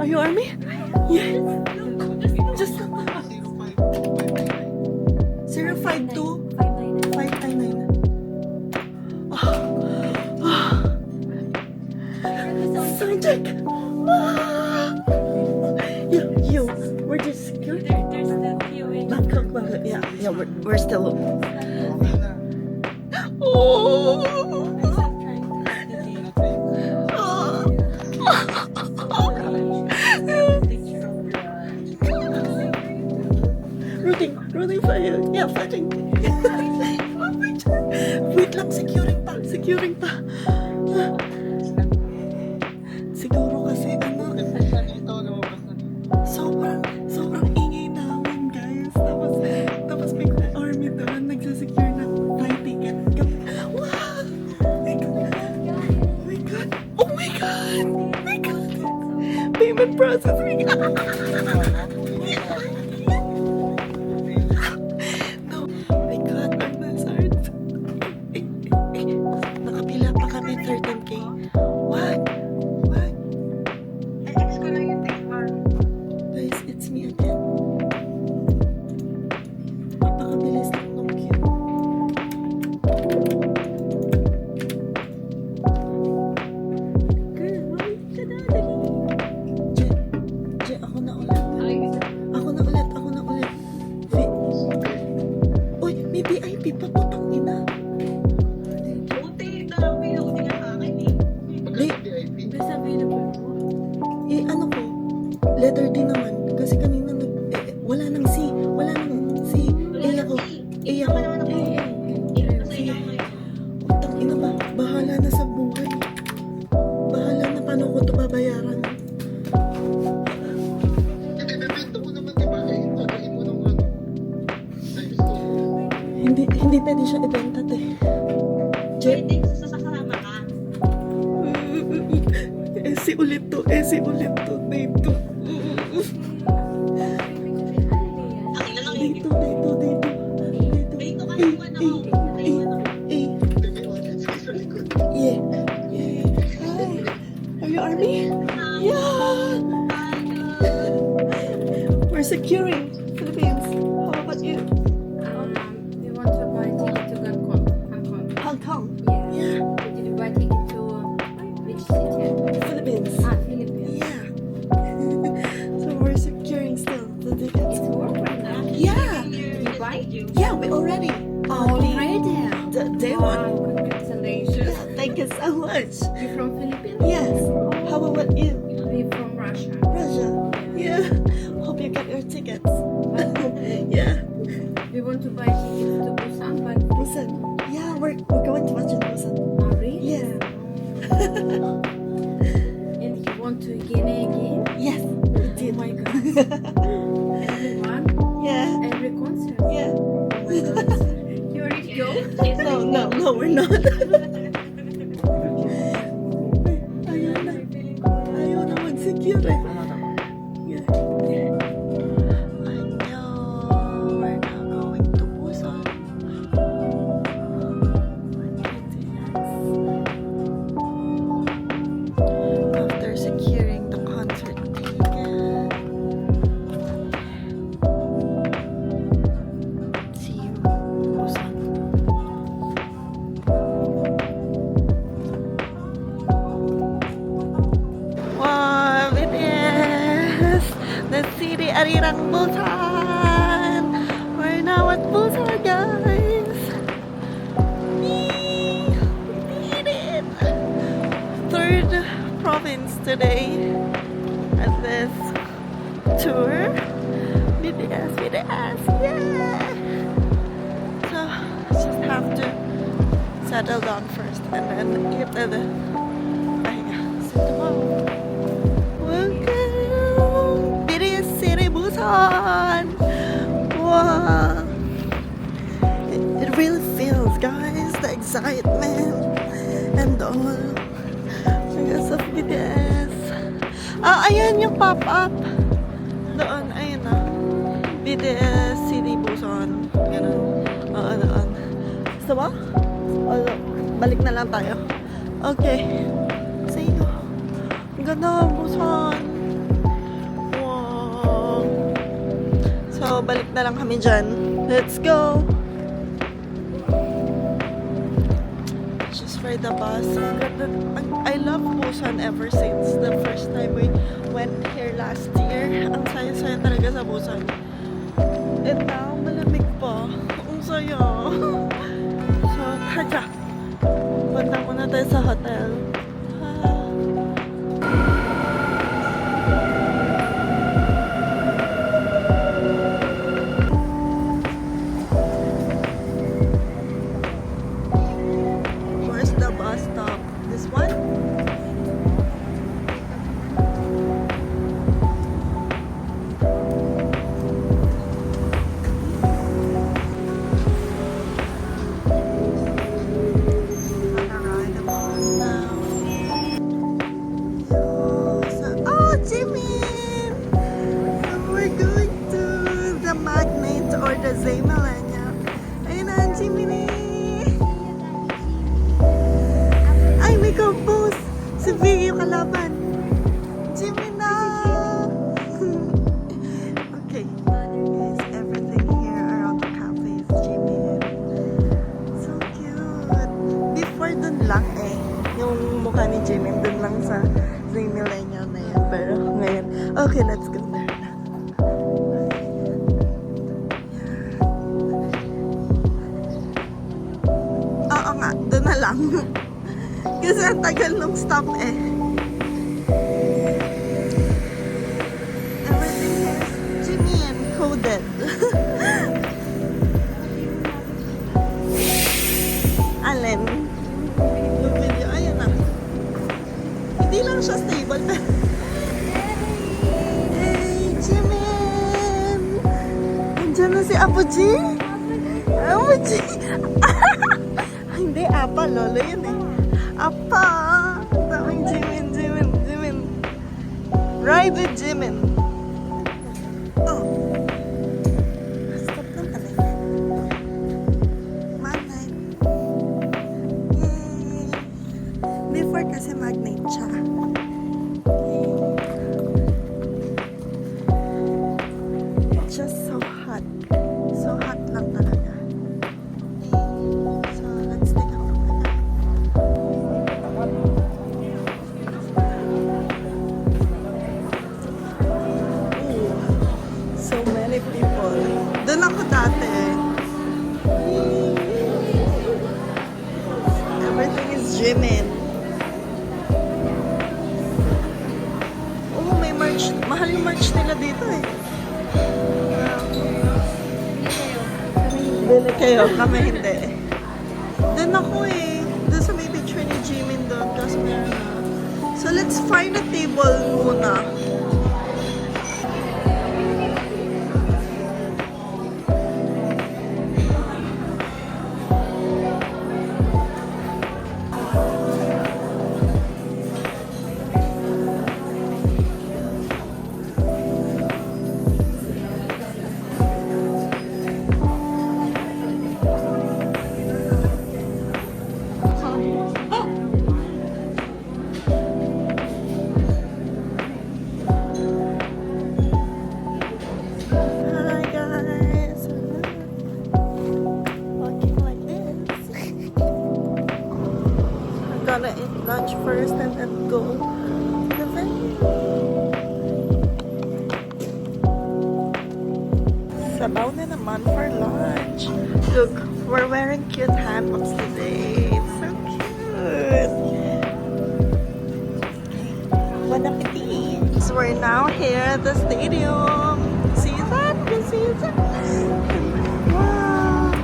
Are you army? Yes. Just 052 599. Sergeant! You, we're just secure. There's the queuing. Bangkok. Yeah, we're still. Oh! Rooting for you. Yeah, fighting. Wait lang, securing pa. Siguro kasi sobrang ingay namin, guys. Tapos may army doon, nagsasecure ng flight ticket. Wow! Oh my God! Payment processing! No, my God, our Mazards. Nakapila pa kami 13K. What? Guys, it's me again. Napakabilis lang ng queue. Girl, mami ka na, dali. Je, ako na ulit. Uy, may VIP pa, putang ina. Basta available po. Ano ko? Letter D naman. Kasi kanina wala nang C. A ako. Sige. Putang ina ba? Bahala na sa buhay. Bahala na paano ko ito babayaran. Hindi pwede siya ibenta, te. Pwede sasakama ka. Esi ulit to. Dito. Dito ka naman ako. Yeah. Hi. Are you army? Yeah. We're securing Philippines. How about you? We want to buy ticket to Bangkok. Hong Kong. Yeah. Did you buy ticket to which city? Philippines. Philippines. Yeah. So we're securing still the tickets. It's work right now. Yeah. Did you buy? Yeah, we already. The day one. Congratulations. Thank you so much. You from Philippines? Yes. How about you? We from Russia. Russia. Yeah. Hope you get your tickets. Yeah. We want to buy tickets to Busan, but Busan. Yeah, we're going to watch in Busan. really? Yeah. And you want to again? Yes. Oh my God. Everyone, Yeah. every concert. Yeah. You already go? No, we're not. Ayaw na mag-secure eh. Yeah. I know we're not going to Busan. After securing the concert ticket. See you, Busan. Wow, it is the city Arirang Busan. We're now at Busan, guys. We did it. Third province today at this tour. BTS, yeah. So just have to settle down first and then eat the see tomorrow. Welcome, BTS City Busan. Wow, it really feels, guys, the excitement and all because of BTS. Ayan yung pop-up doon, ayun na. BTS City Busan. Ganun. Doon. Gusto mo? Balik na lang tayo. Okay. See you. Ang ganda, Busan. balik na lang kami dyan. Let's go! Just for the bus. I love Busan ever since the first time we went here last year. Ang saya-saya talaga sa Busan. And now, malamig pa. Ang saya. So, tara. Punta muna tayo sa hotel. Where's the bus stop? This one? Oh, Jimin! We're going to the Magnet or the Zaymalanya. Ayun na, Jimin! Ay, may compose! Si V yung kalaban. Jimin na! Okay. Guys, everything here around the cafe is Jimin. So cute! Before dun lang yung mukha ni Jimin dun lang sa Millennial na yan. Pero ngayon, okay, let's go there. Oo nga, dun na lang. Kasi ang tagal nung stop Everything here is Jimin coded. Alin? Yung video, ayun na. Hindi lang siya stable. Hey, Jimin! Nandiyan na si Apo G? Apo G! Hindi, Apa. Lolo yun Apa! Ang daming Jimin. Ride with Jimin. Oh. Stop lang pala. Magnet. Yay! Before kasi magnet siya. It's just so hot. So hot lang talaga. So let's take a look at that. Ooh, so many people. Doon ako dati. Everything is Jimin. Oh, may merch. Mahal yung merch nila dito Bili kayo, kami hindi. Doon ako Doon sa may picture ni Jimin doon. Tapos meron na. So let's find a table muna. Hi guys. Walking like this. I'm gonna eat lunch first and then go to the venue. Sabaw na naman for lunch. Look, we're wearing cute handbags today. It's so cute. Bon appetit. So we're now here at the stadium. See that? You see that? Wow.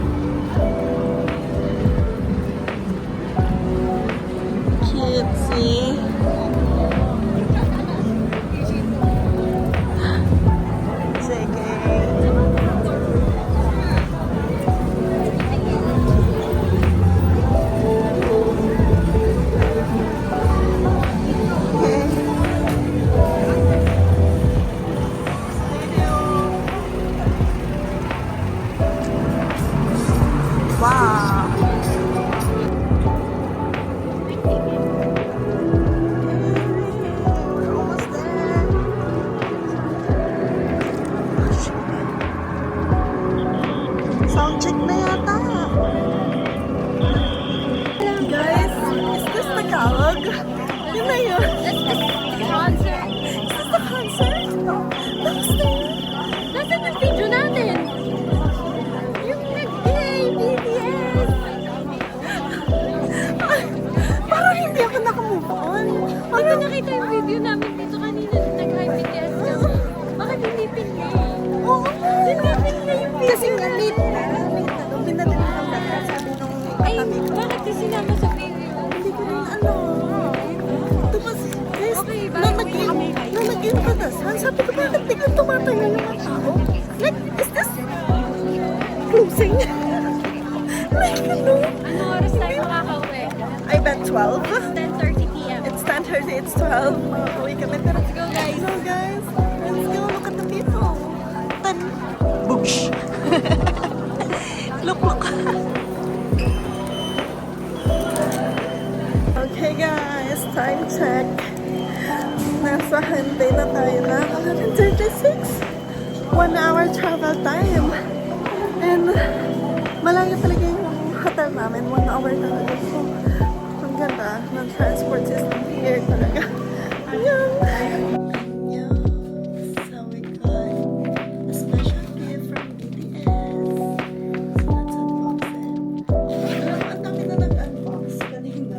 Cutesy. check na yata. Guys, is this Tagalog? Yun na yun. Concert. Is this the concert? That's there. Nasaan yung video natin? Yung nag-gay BTS. Parang hindi ako nakamove on. Hindi ko nakita yung video namin dito kanina nung nag-high BTS kami. Bakit hindi pinlay? Oo. Hindi pinlay yung video. Kasi nga late na. Late na. Nung binatin ko ng data, sabi nung Ay, katabi ko. bakit di sinama sa video? Hindi ko rin ano. Tumas, guys, Okay, bye. nung nag-game ka dasan, sabi ko bakit biglang tumatayo yung mga tao? Like, is this closing? Like, ano? Ano oras tayo makakauwi? I bet 12. 10:30 p.m. It's 10:30, it's 12. Makakauwi kami. Pero, Let's go, guys. So guys, let's go look at the people. Boosh. Look. Okay guys, time check. Nasa Hyundai na tayo na 11:36. 1 hour travel time. And malayo talaga yung hotel namin. 1 hour talaga. So, ang ganda ng transport system here talaga. Ayan. So we got a special gift from BTS. So let's unbox it. Ang dami na nag-unbox kanina.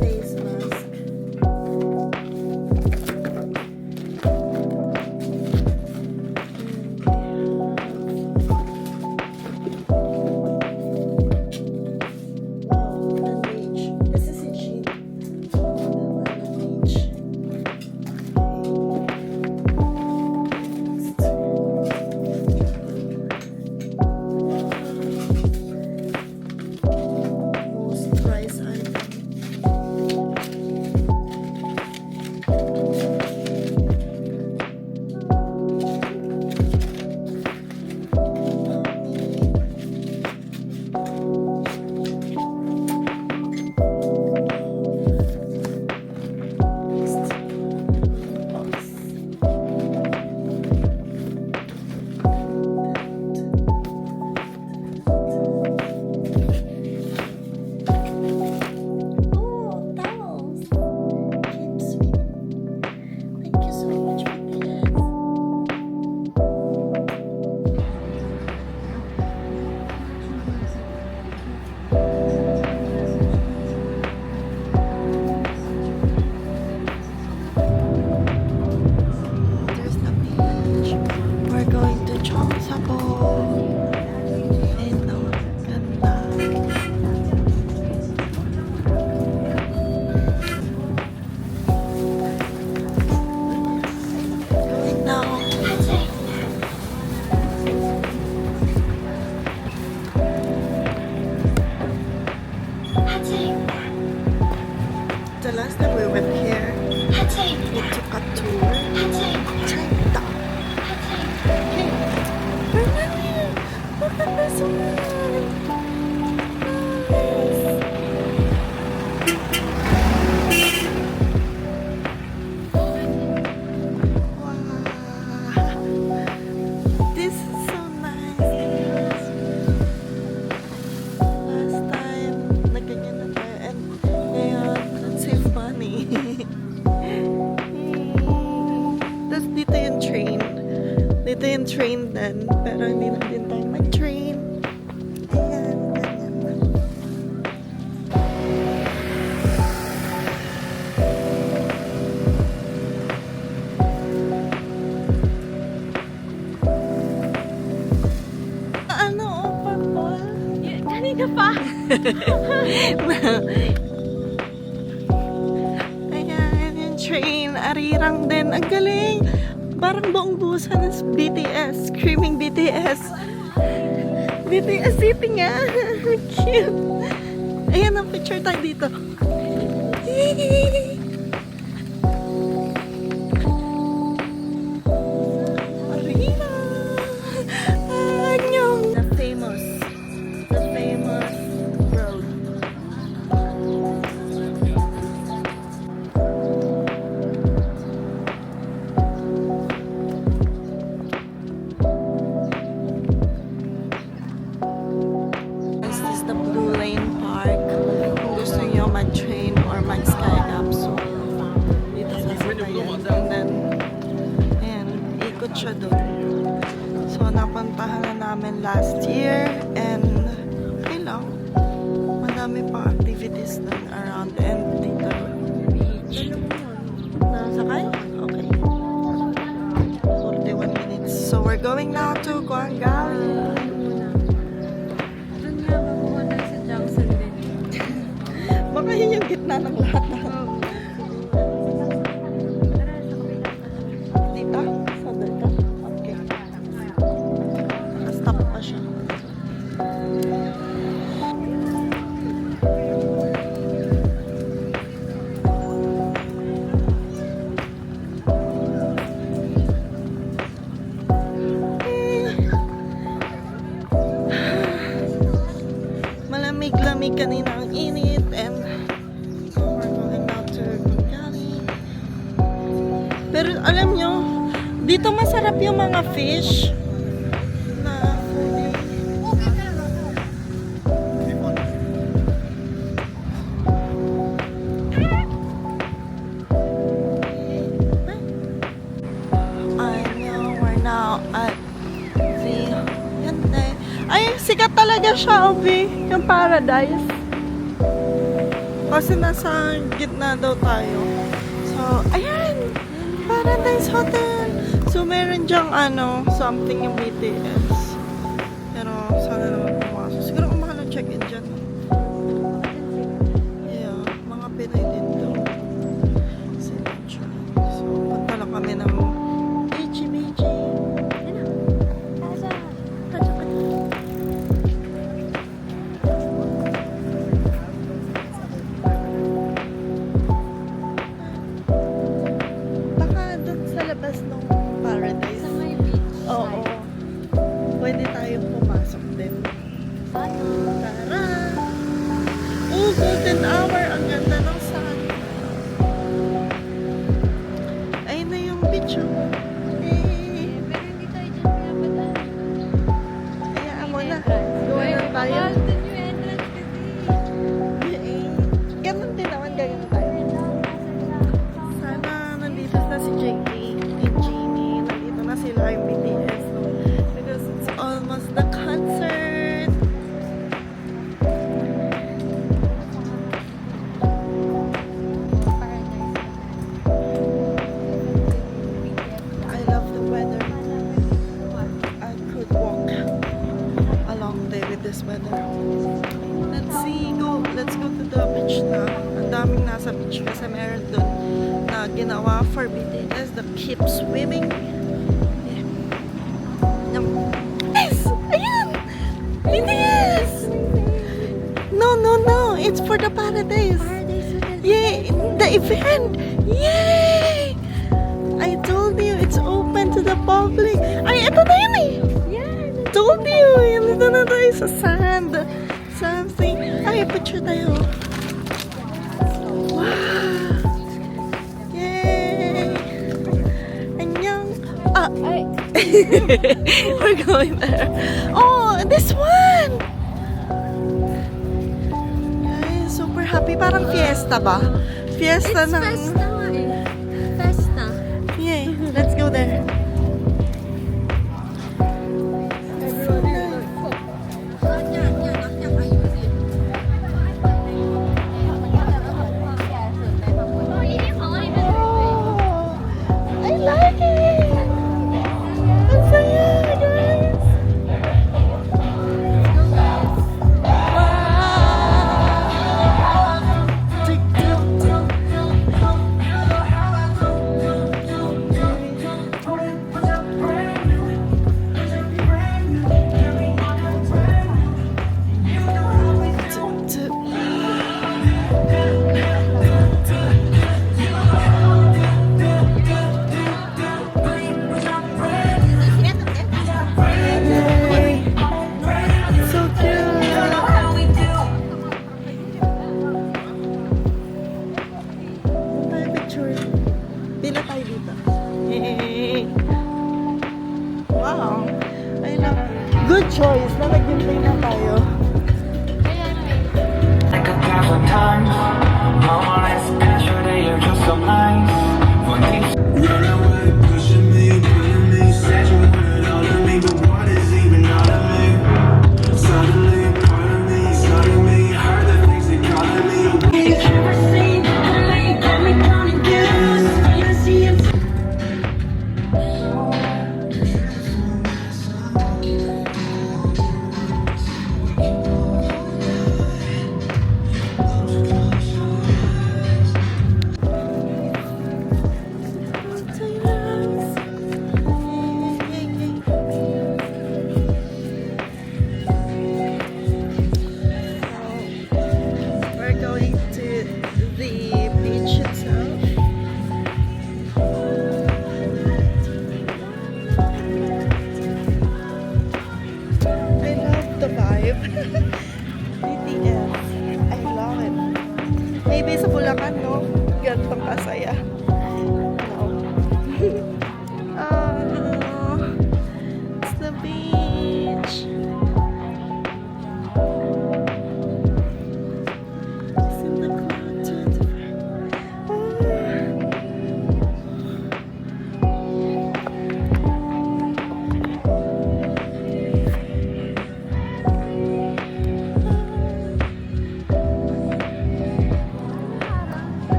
Face mask. Wow, Laneige. This is a sheet. Laneige. Most prized item. Oh, towels. Cute, sweet. Thank you so much, BTS. There's the beach. We're going to Cheongsabo. And ganda. Going now. The last time we went here, we took a tour. Check Hey, Bernard! Look at this one! Wow! This is so nice. Last time, nagganyan na tayo. And ngayon, let's save money. Tapos dito yung train. Dito yung train din. Pero hindi na din tayo mag-train. Ayan, ganyan. Ano, purple? Kanina pa. Ayan, yung train. Arirang din. Ang galing. Parang buong busan is BTS. Screaming BTS. BTS City nga. Cute. Ayan, ang picture tayo dito. last year and okay lang. Madami pa activities dun around and dito. Nasakay? Okay. 41 minutes. So we're going now to Guangali. Doon nga makuha tayo sa Jackson din. Baka yun yung gitna ng lahat na. Dito? Sa Delta? Okay. Stop pa siya. Malamig-lamig kanina ang init and so we're going now to Guangali. Pero alam nyo, dito masarap yung mga fish na foodie. I know we're now at the Hyundai. Ay, sikat talaga siya, Obi. Yung Paradise. Kasi nasa gitna daw tayo. So, ayan! Paradise Hotel! So, meron dyang something yung BTS. Pero, sana naman pumasok. Siguro kung mahal ang check-in dyan. Yeah, mga Pinay din daw. So, punta lang kami ng Beachy. Baka dun sa labas ng Paradise. Sa may beach. Oo. Pwede tayong pumasok din. Ano? Tara! Oh, golden hour. Ang ganda ng sun. Ayun na yung beach. Oh. Eh, Pero hindi tayo dyan pinapadaan. hayaan mo na. Gawa na tayo. Mahal din yung entrance kasi. Eh, ganun din naman. Ganun tayo. Sana nandito na si JK and Jeannie. Nandito na sila yung BTS. No? Because it's almost the concert. I love the weather. I could walk a long day with this weather. Let's go to the beach na. Ang daming nasa beach kasi meron dun na ginawa for BTS, the Keep Swimming. Yeah. Yes! Ayan! BTS! No. It's for the Paradise. Yay! The event! Yay! I told you, it's open to the public. Ay, ito na yun eh! Yeah. Told you! Nandito na tayo sa sand. Something. Ay, picture tayo. Wow! Yay! Annyeong! Ay. We're going there. Oh, this one! Guys, super happy. Parang fiesta ba? Fiesta It's ng... festa nga eh. Festa. Yay, let's go there. Oh, I like it! Ang saya, guys! Wow! Tick, tick, tick. Tick, tick. Yay! So cute! Tayo picture. Pila tayo dito. Yay! Wow! I love good choice na nag-play na tayo. Like a thousand times, mama, let's pass your day, you're just so nice. One thing Run away, pushing me, pulling me, said you wanted all of me, but what is even all of me? Maybe sa Bulacan, no? Ganitong kasaya. No. It's the beach. It's in the clouds.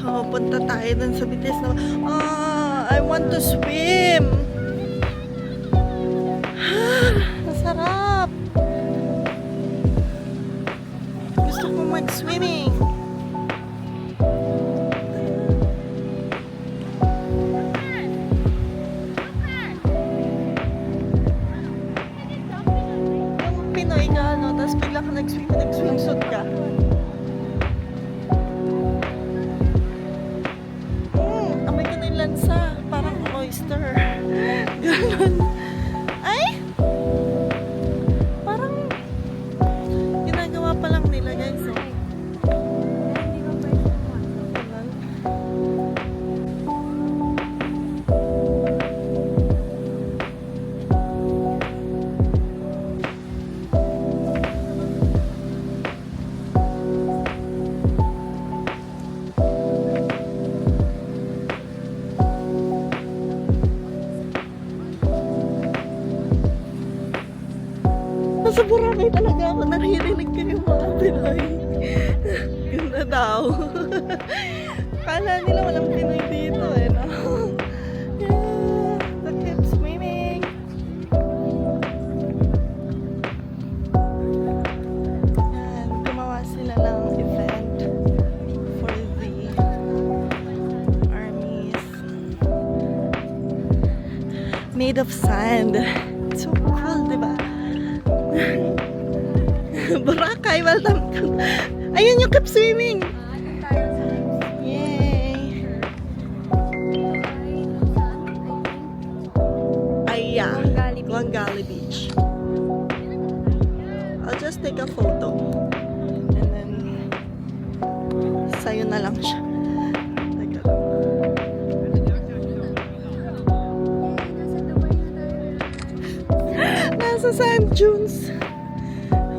Oh, punta tayo dun sa BTS na, I want to swim. Masarap. Gusto ko mag-swimming. Yung Pinoy ka, no? Tapos bigla ka nag-swimsuit ka. Amoy ka na yung lansa. Parang oyster. Ganon. Ay! Parang ginagawa pa lang nila, guys. Oh. Ganon. Nasa Boracay talaga ako, naririnig ko yung mga Pinoy. Ganda daw. Kala nila walang Pinoy dito eh, no? Yeah, the kids swimming. Yan, gumawa sila ng event for the armies. Made of sand. So cool, diba? Boracay, welcome to... Ayun yung keep swimming! Yay! Aya, Guangali Beach. I'll just take a photo. And then, sa'yo na lang siya. Teka lang. Nasa sand dunes.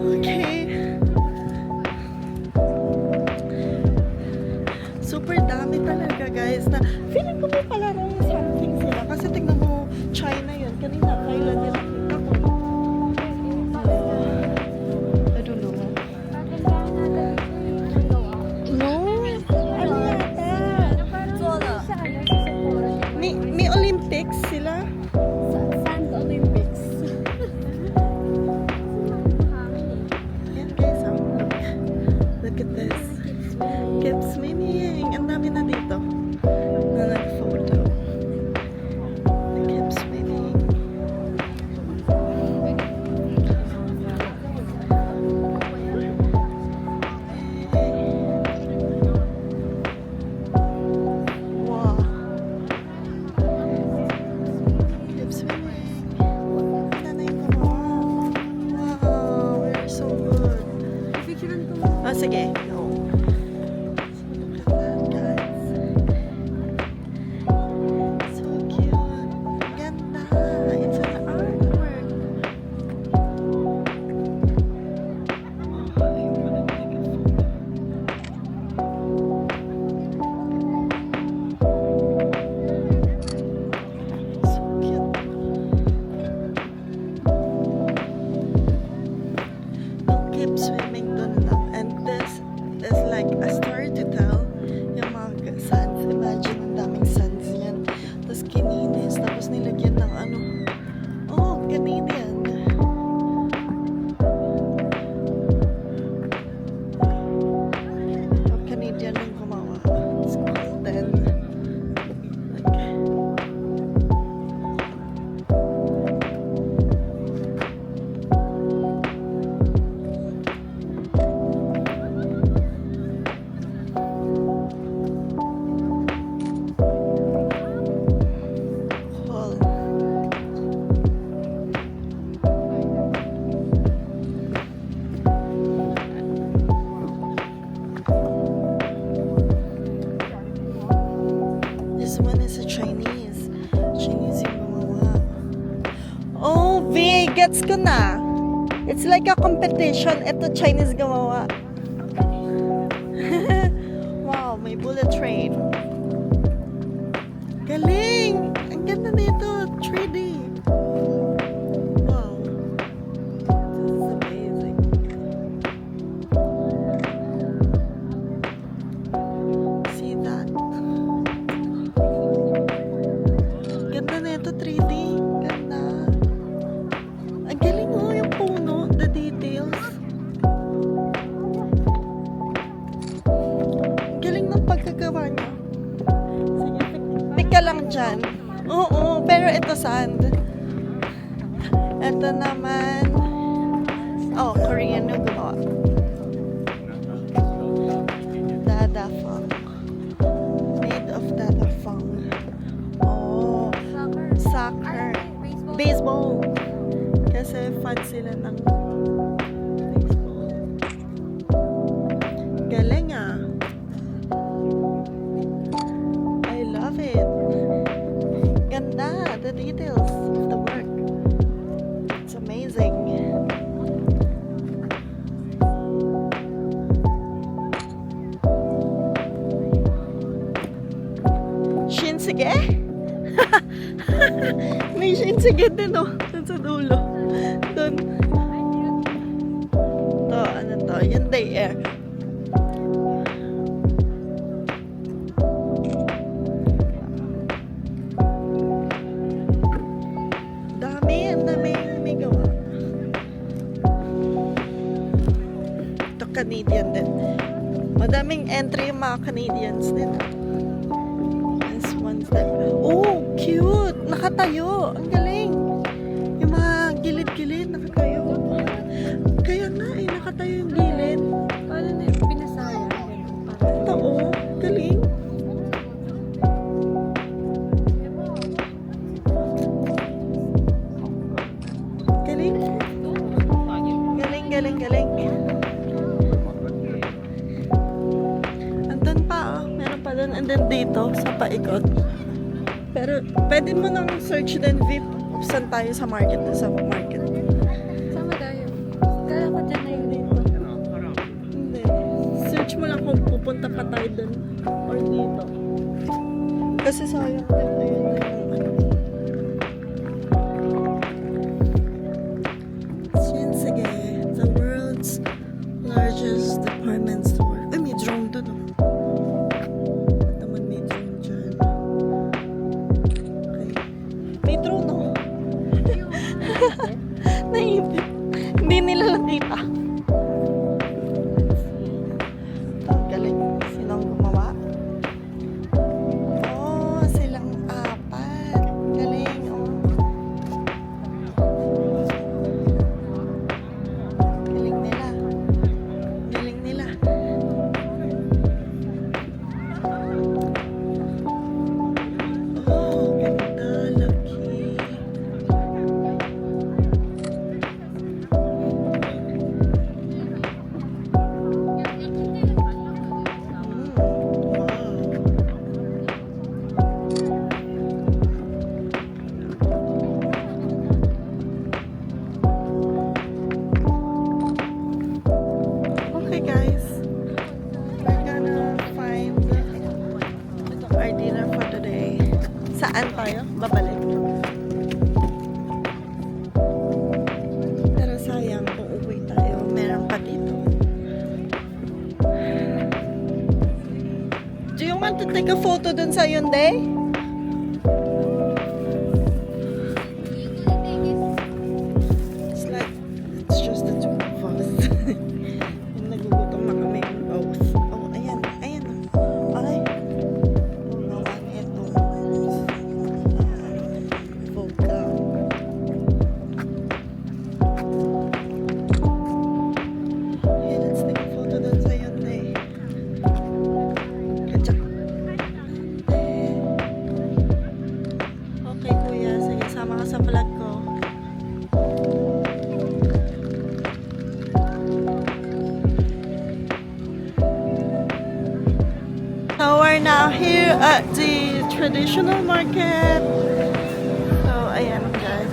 Okay. Super dami talaga, guys. Na feeling ko may palarong something sila. Kasi tignan mo, China yun. Kanina, kailan nila kita ko. I don't know. No? Ano yata? May Olympics sila. Sand Olympics. Yan, guys. Oh. Look at this. Keep swimming. Ang dami na dito na nag-photo. one is a Chinese. Chinese yung gumawa. Oh, V, gets ko na. It's like a competition. Ito, Chinese gumawa. Wow, may bullet train. Galing! Ang ganda nito. 3D. Wow. This is amazing. See that? Ganda nito, 3D. Ganda. Ang galing oh, yung puno. The details. Ang galing ng pagkagawa niya. Sige, pick ka lang dyan. Oo, pero ito sand. Ito naman. Oh, Korean yung gumawa. Dada funk. Made of dada funk. Oh, soccer. Baseball. Kasi fan sila ng baseball. Galing ah. I love it. Ganda, the details of the work. It's amazing. Shinsuke? May Shinsuke din oh. Dun sa dulo. Dun. To, ano to? Hyundai Air. Ang dami may gawa. Ito Canadian din. Madaming entry yung mga Canadians din. This one's that. Oh, cute! Nakatayo. Ang galing. Yung mga gilid-gilid, nakatayo. Kaya nga eh, nakatayo yung gilid. Paano na yung pinasaya? Ito oh, galing. Galing. Galing. Andun pa oh. Meron pa dun. And then dito, sa paikot. Pero, pwede mo nang search din, VIP. Saan tayo sa market? Sa market. Sama tayo. Kala ko dyan na yung dito. Hindi. Search mo lang kung pupunta pa tayo dun. Or dito. Kasi sayang din na yun. Shinsuke, the world's largest department store. Ay, may drone dun oh. Ba't naman may drone dyan? Okay. May drone oh. Naipit. Hindi nila nakita. Ito, galing. Sinong gumawa? Oh, silang apat. Galing, oh. Galing nila. Galing nila. Oh, ganda. Laki. Okay guys, we're gonna find our dinner for today. Saan tayo? Babalik. Pero sayang kung uwi tayo, meron pa dito. Do you want to take a photo dun sa Hyundai? It's like, it's just the two of us. Yung nagugutom na kami both. Oh, ayan. Ayan. Ay. Gumawa nito. Vodka. Okay, let's take a photo dun sa Hyundai. Kadya. Okay, kuya. Sige, sama ka sa vlog ko. So we're now here at the traditional market. So, ayan guys.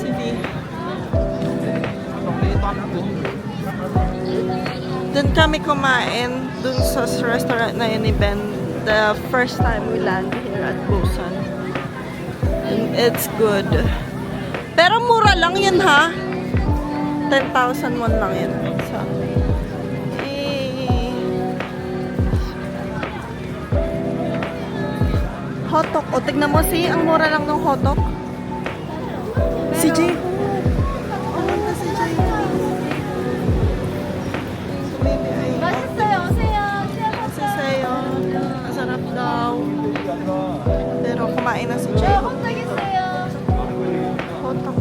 Sige. Doon kami kumain dun sa restaurant na yun ni Ben the first time we land here at Busan. And it's good. Pero mura lang yun ha. 10,000 won lang yun. So, hotok. O, tignan mo si, ang mura lang ng hotok. Si Jay. Ano si Jay? Maybe I... 맛있어요. 오세요. Kasi sa'yo, masarap daw. Pero kumain na si Jay. 호떡 있어요. Hotok.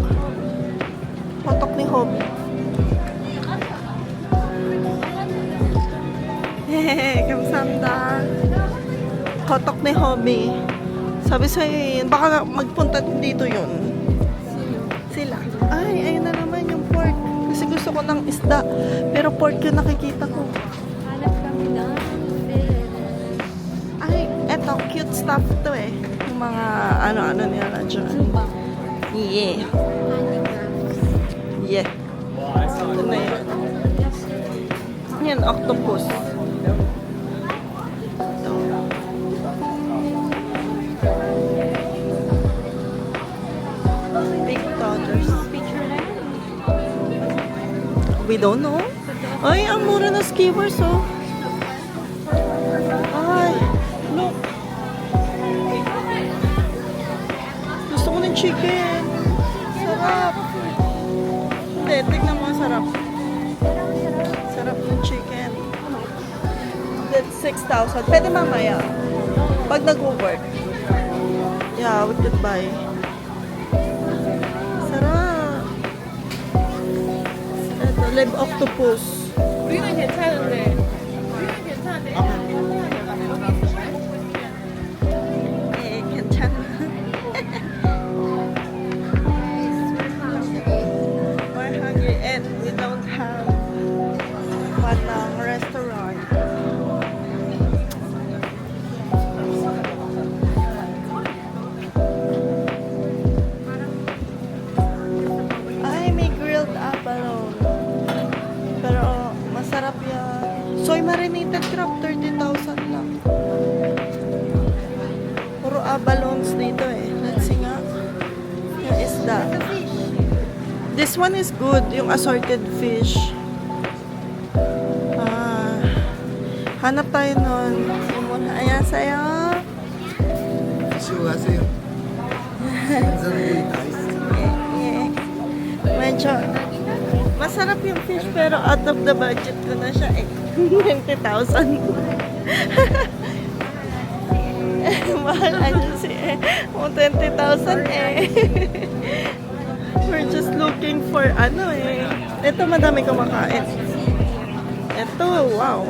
Hotok ni Hobby. Hehehe, kamsanda. Hotok ni Hobby. Sabi sa'yo yun, baka magpunta dito yun. Sila. Ay, ayun na naman yung pork. Kasi gusto ko ng isda. Pero pork yung nakikita ko. hanap kami na. Ay, eto, cute stuff to eh. Yung mga ano-ano nila dyan. Zumba. Yeah. Yeah. Ito na yun. Yan, octopus. Big dollars. Picture na yun. We don't know. Ay, ang mura na skewers, oh. Ay, look. Gusto ko ng chicken. Sarap. Hindi, tignan mo, sarap. Sarap ng chicken. That's 6,000. Pwede mamaya. Pag nag-work. Yeah, we could buy. Sarap. Ito, live octopus. 우리는 괜찮은데. 우리는 괜찮은데. Eh, 괜찮아. We're hungry and we don't have Padang restaurant. Ay, may grilled abalone. Pero masarap yan. Soy marinated crab, 30,000 lang. Puro abalones dito eh. Let's see nga. Yung isda. This one is good, yung assorted fish. Ah, hanap tayo nun. Ayan sa'yo. 수고하세요. 감사합니다. Yeah. Medyo masarap yung fish pero out of the budget ko na siya eh. 20,000. Mahal agency eh. 20,000 eh. We're just looking for ano eh. Ito madami kumakain. Ito, wow.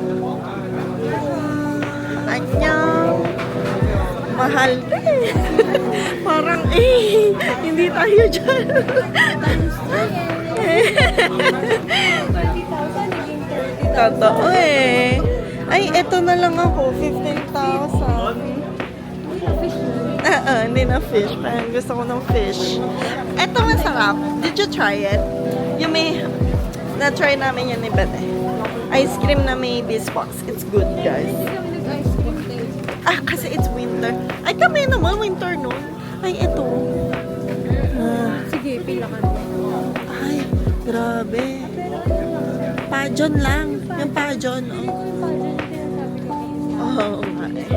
Anyang. Mahal din. Parang hindi tayo dyan. 20,000, naging 30,000. Totoo eh. Ay, ito na lang ako. 15,000. Hindi na fish. Parang gusto ko ng fish. Ito masarap. Did you try it? Yung may... Na-try namin yan ni Beth eh. Ice cream na may biscuits. It's good, guys. Hindi kami nag-ice cream day. Ah, kasi it's winter. Ay, kami naman. Winter noon. Ay, ito. Ah, Sige, pila ka na. ay, grabe. Pajon lang. Yung pajon. Hindi ko yung pageant yung sinasabi ko. Oo nga eh.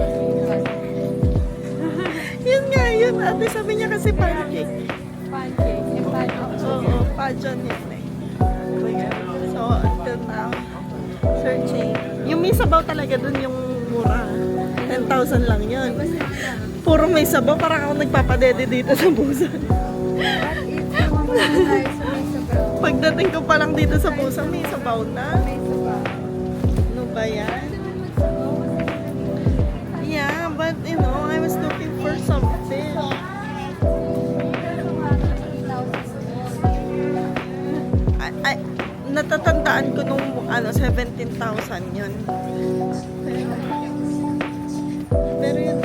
Yun nga yun. Ate sabi niya kasi pancake. Pancake. Yung pancake. Oo, pajon yun eh. So, until now, searching. Yung may sabaw talaga dun yung mura. 10,000 lang yun. Puro may sabaw. Parang ako nagpapadede dito sa Busan. What is the mga guys may sabaw? Pagdating ko pa lang dito sa Busan, may sabaw na. May sabaw. Ano ba yan? Yeah, but you know, I was looking for some fish. I, natatandaan ko nung ano, 17,000 yun. Pero yun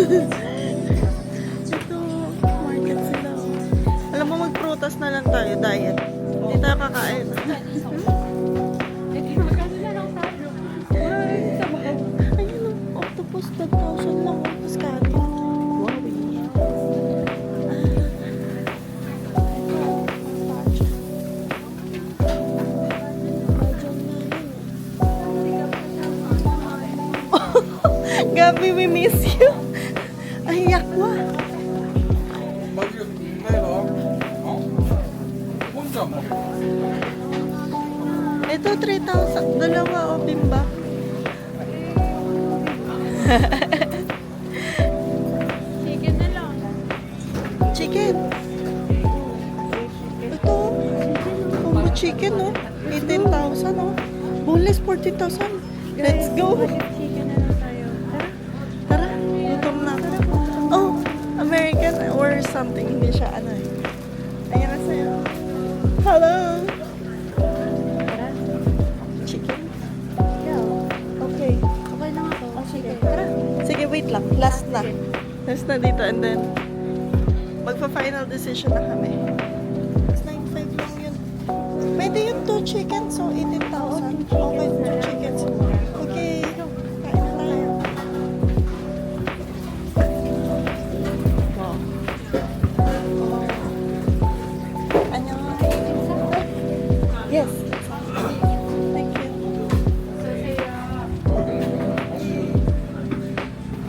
Ito, market sila. Oh. Alam mo, mag-prutas na lang tayo, diet. Hindi tayo kakain. Magkano na lang tayo? Ayun, octopus, 10,000 lang. Tapos kanin. Wow, Gabi, we miss you. Ay, yakwa. Ito, 3,000. Dalawa o bimba. Chicken na lang. Chicken. Ito, combo chicken, no? 18,000, no? Boneless, 14,000. Let's go. Chicken na lang tayo. Tara, gutom na ako. Oh, American or something. Hindi siya ano eh. Ayan na sa'yo. Hello. Chicken? Okay. Okay lang ako. Oh, sige. Tara. Sige, wait lang. Last na. Last na dito and then magpa-final decision na kami. It's 9,500 lang yun. Pwede yung 2 chickens, so 18,000. Okay, 2 chickens. Okay. Kain na tayo. Wow. Annyeonghaseyo. Yes. Thank you.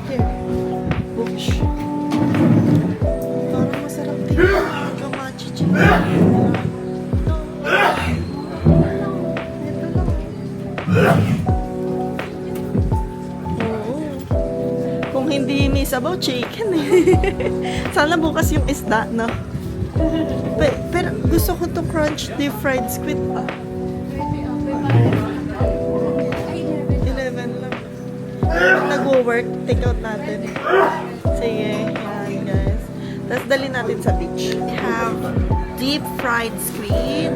Here. Boosh. Parang masarap din yung gamachi chicken. Ito lang. Oo. Kung hindi may sabaw, chicken eh. Sana bukas yung isda, no? Pero gusto ko to crunch deep fried squid pa. 11 lang. Nag-work, take out natin. Sige, yan guys. Tapos dali natin sa beach. We have deep fried squid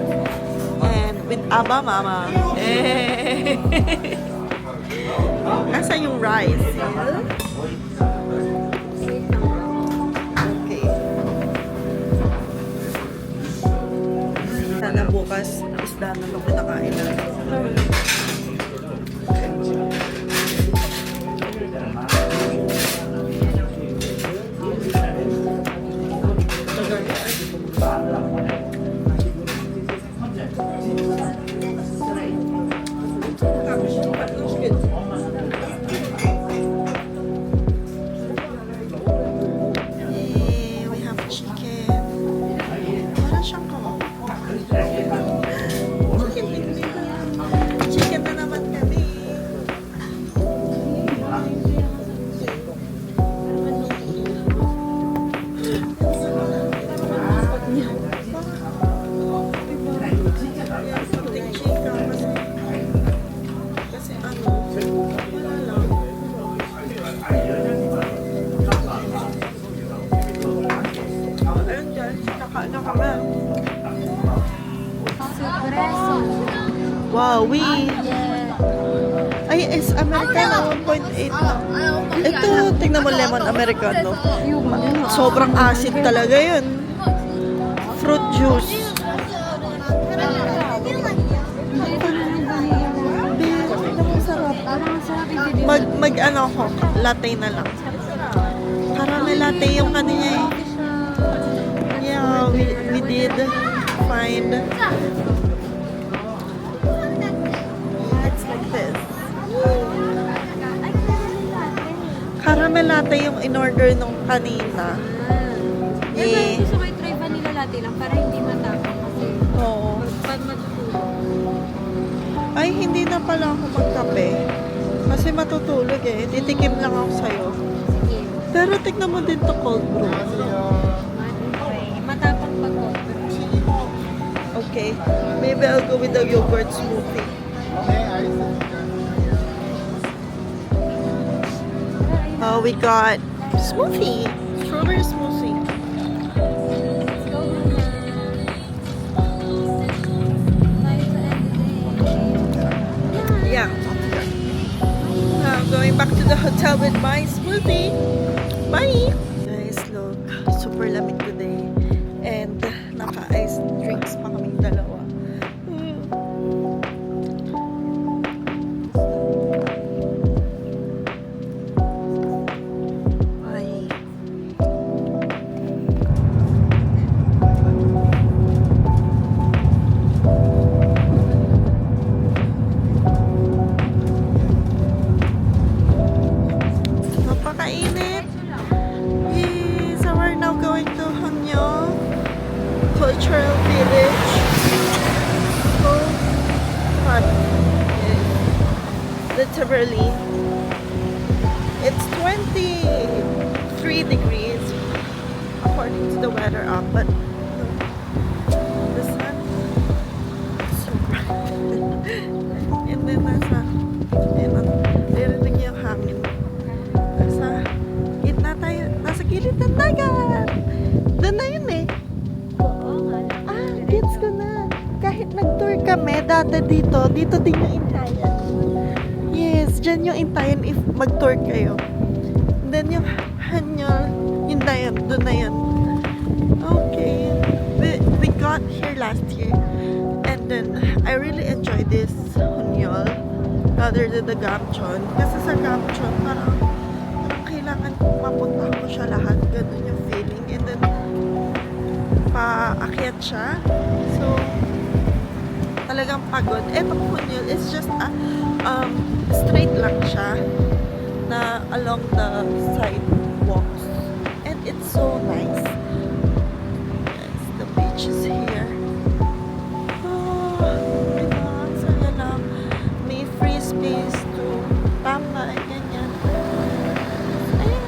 and with Aba Mama. Eh. Nasaan yung rice? Okay. Sana bukas isda na ito pinakain natin. Yay, we have chicken. Parang siyang kawang. Chicken na naman kami. Something chicken kasi ano, wala lang. Ayun guys, kakain na kami. Surpreso. Wow, we... Yeah. Ay, is Americano 1.8 lang. Ito, tingnan mo lemon Americano. Sobrang acid talaga yun. Fruit juice. Parang sarap yung Mag ano ko, latte na lang. Caramel latte yung kanina eh. Yeah, we did find. It's like this. Caramel latte yung in-order nung kanina. Yeah. Gusto ko i-try vanilla latte lang para hindi matapang kasi Oo. pag matutulog. Ay, hindi na pala ako magkape. Kasi matutulog eh. Titikim lang ako sa'yo. Sige. Pero tignan mo din to cold brew. Matapang pag Okay. Maybe I'll go with the yogurt smoothie. Oh, we got smoothie. Strawberry smoothie. Let's go muna. Tayo sa everyday. Yeah. Now I'm going back to the hotel with my smoothie. Bye! Guys, look. Super lamig today. And naka-iced drinks pa kaming dalawa. Bye. Napakainit. Yay! So we're now going to Hanyo Cultural Village. So hot. Literally. It's 23 degrees according to the weather app, but the sun is so bright. And then nasa, narinig niyo yung hangin. Nasa gitna tayo, nasa gilid ng dagat. Doon na yun eh. Oo nga. Gets ko na. Kahit nag-tour kami, dati dito din yung Intayan. Yes, dyan yung Intayan if mag-tour kayo. And then yung Hanyol, yun na yun, doon na yun. Okay. We got here last year. And then, I really enjoyed this Hanyol rather than the Gamchon. Kasi sa Gamchon, parang kailangan mapunta ko siya lahat. Ganun yung feeling. And then, paakyat siya. So, talagang pagod. Etong Hanyol is just straight lang siya na along the sidewalks. And it's so nice. Yes, the beach is here. Oh, diba? Ang saya lang. May free space to tambay, ganyan. Ayan.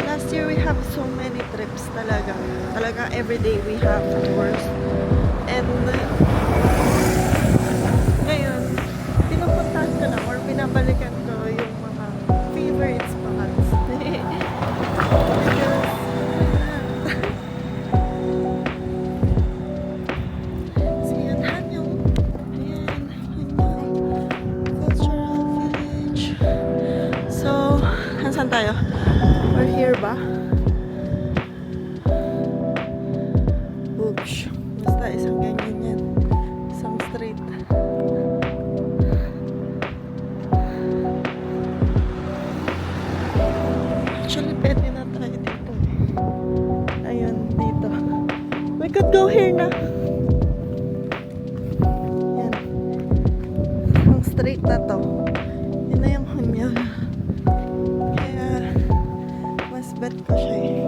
Last year we have so many trips talaga. Talaga everyday we have tours. And ngayon, pinupuntahan ko na or binabalikan ko yung mga favorite spots. Because, ayan, Hanyong Cultural Village. So, saan tayo? We're here ba? Oops. Basta isang ganyan yan. Isang street. Actually, pwede na tayo dito eh. Ayun, dito. We could go here na. Yan. Ang street na to. Yun na yung Hanyol. Kaya, mas bet ko siya eh.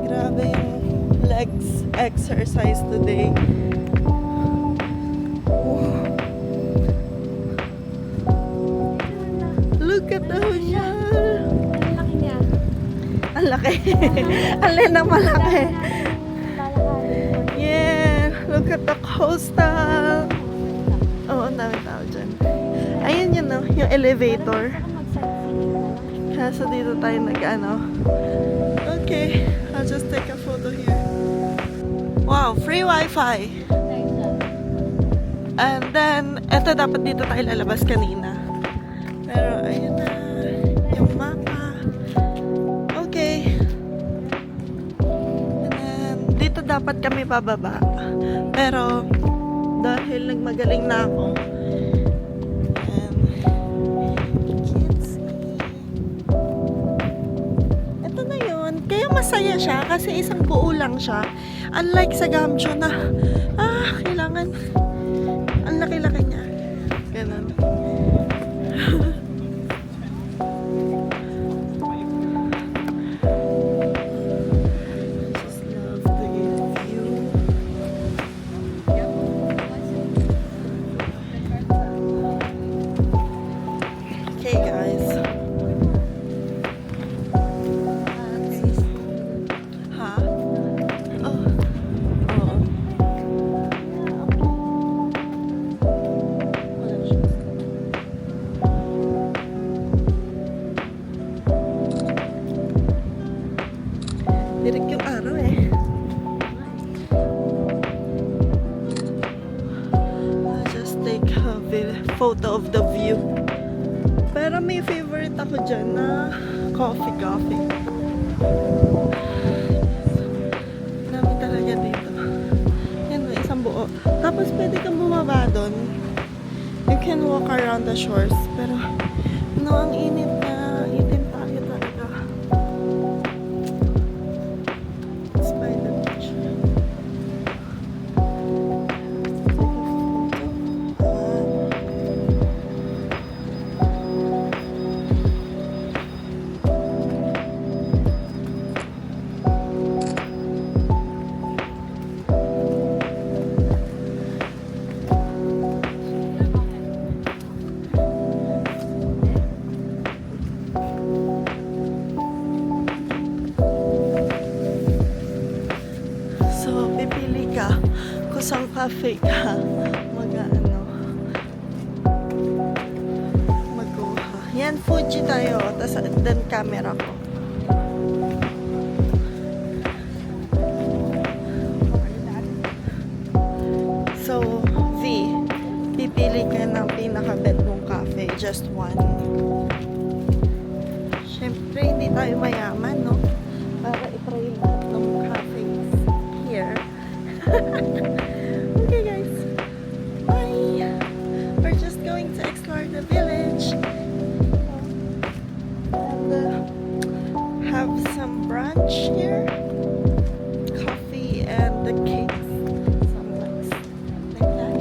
Grabe yung legs exercise today. Look at the Hanyol. Ang laki niya. Ang laki. Alin ang malaki. Yeah. Look at the coastal. Oo, ang dami tao dyan. Ayun yun, no? Yung elevator. Kaso dito tayo nag-ano. Okay. I'll just take a photo here. Wow, free wifi. And then, eto dapat dito tayo lalabas kanina. Pero, ayun na. Yung mapa. Okay. And then, dito dapat kami pababa. Pero, dahil nagmagaling na ako, and, can't see. Ito na yun. Kaya masaya siya kasi isang buo lang siya. Unlike sa Gamcho na, kailangan, ang laki-laki niya. Ganun. Just love the view. Okay, guys. Ha? Oh. Oo. Wala siya. Direk yung araw eh. photo of the view. Pero may favorite ako dyan na coffee. Dami talaga dito. Yan, may isang buo. Tapos pwede kang bumaba doon. You can walk around the shores. Pero, no, ang init na. Itim tayo talaga. It's by the beach. So, pipili ka kung saan cafe ka magkuha. Yan, Fuji tayo. Tapos, then camera ko. So, V, pipili ka ng pinaka-bet mong cafe. Just one. Siyempre, hindi tayo mayaman, no? Para itry lahat ng cafes here. Okay, guys. Bye! We're just going to explore the village. And have some brunch here. Coffee and the cakes. Some like that.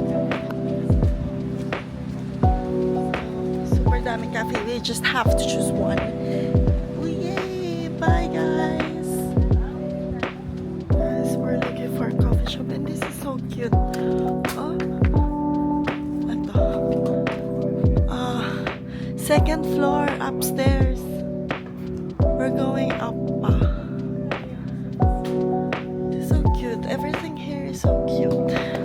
Super dami cafe. We just have to choose one. Oh, yay! Bye, guys! Guys, we're looking for a coffee shop and this is so cute. Oh, ito. Second floor upstairs. We're going up pa. It's so cute. Everything here is so cute. Yeah.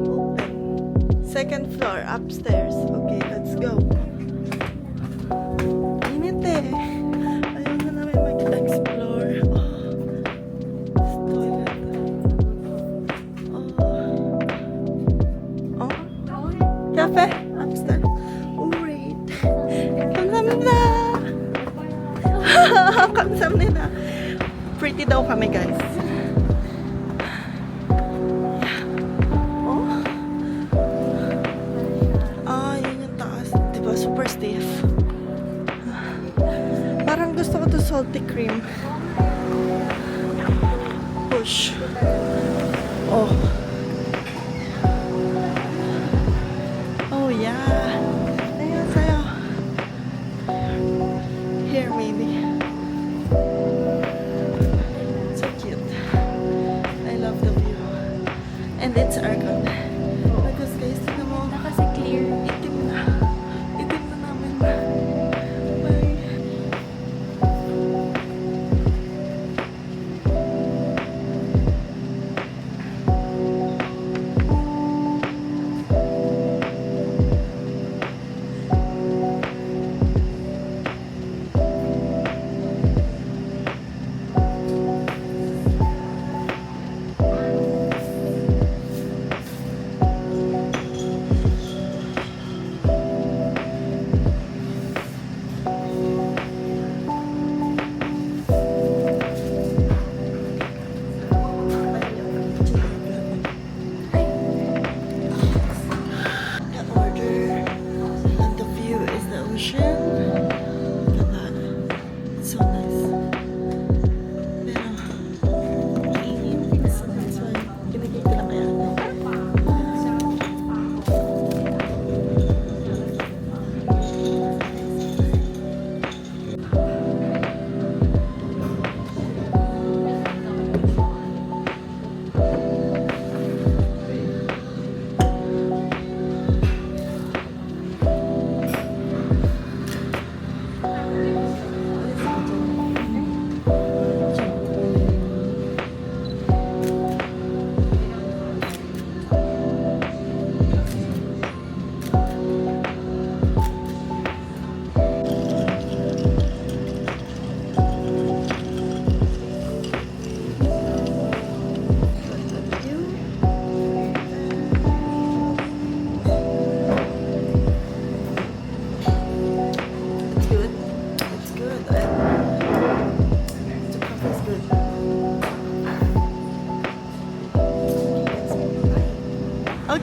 Open. Second floor upstairs. Okay, let's go. Init eh. Ayaw na namin mag-explore. This toilet. Cafe upstairs. Oh, wait. 감사합니다. 감사합니다. Pretty daw kami, guys. Oh. Yun yung taas. Diba? Super stiff. Parang gusto ko to salty cream. Push. Oh. Oh, yeah. Ayan sa'yo. Here, maybe. So cute. I love the view. And it's aircon. Because guys, tignan mo. Kasi clear. Itim na. Itim na namin. Bye.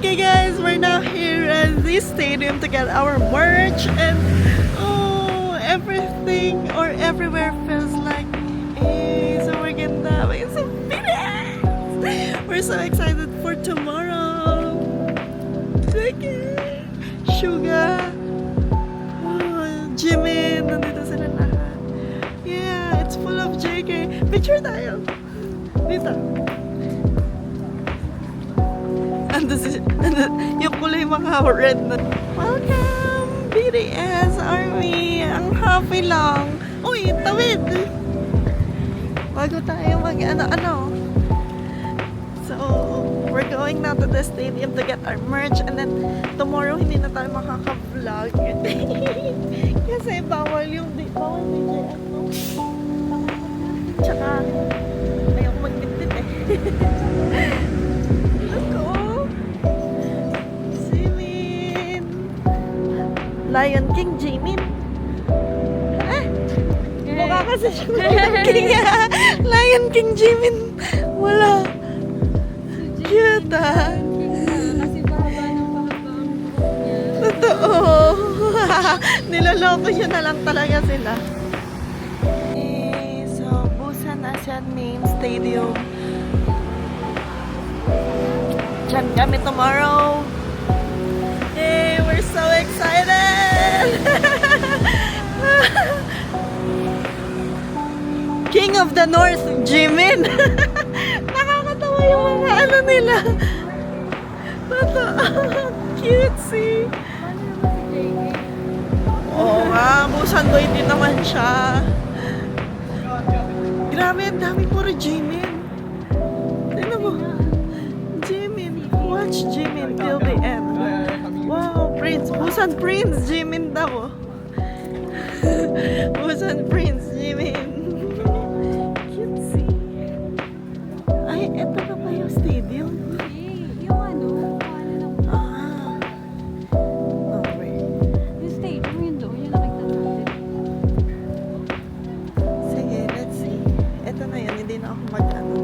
Okay guys, we're now here at this stadium to get our merch and oh, everything or everywhere feels like so we're having some videos. We're so excited for tomorrow. Okay. Sugar. Oh, Jimin. Nandito sila lahat. Yeah, it's full of JK. Picture tayo. Dito. Yung kulay mga red na. Welcome, BTS Army. Ang happy lang. Uy, tawid. Bago tayo mag-ano-ano. So, we're going now to the stadium to get our merch and then tomorrow hindi na tayo makaka-vlog. Kasi bawal yung bawal DJS, no? Tsaka, ayaw ko magbitbit eh. Lion King, Jimin. Mukha kasi siya Lion King. Lion King, Jimin. Wala. Cute ah. Kasi bahaba ng bahaba ang buhok niya. Totoo. Niloloko siya na lang talaga sila. Okay, so Busan Asian Main Stadium. Diyan kami tomorrow. Hey, we're so excited! King of the North, Jimin! Nakakatawa yung mga ano nila. Totoo. Cutesy. Paano naman si JK? Oo nga, Busan boy din naman siya. Grabe, ang dami puro Jimin. Tignan mo. Jimin. Watch Jimin till the end. Wow, Prince. Busan Prince. Jimin daw. Busan Prince. Jimin. Cutesy. Ay, eto na ba yung stadium? Yung ano lang. Ah. Okay. Yung stadium, yun doon, yung nakita natin. Sige, let's see. Eto na yun. Hindi na ako mag-ano.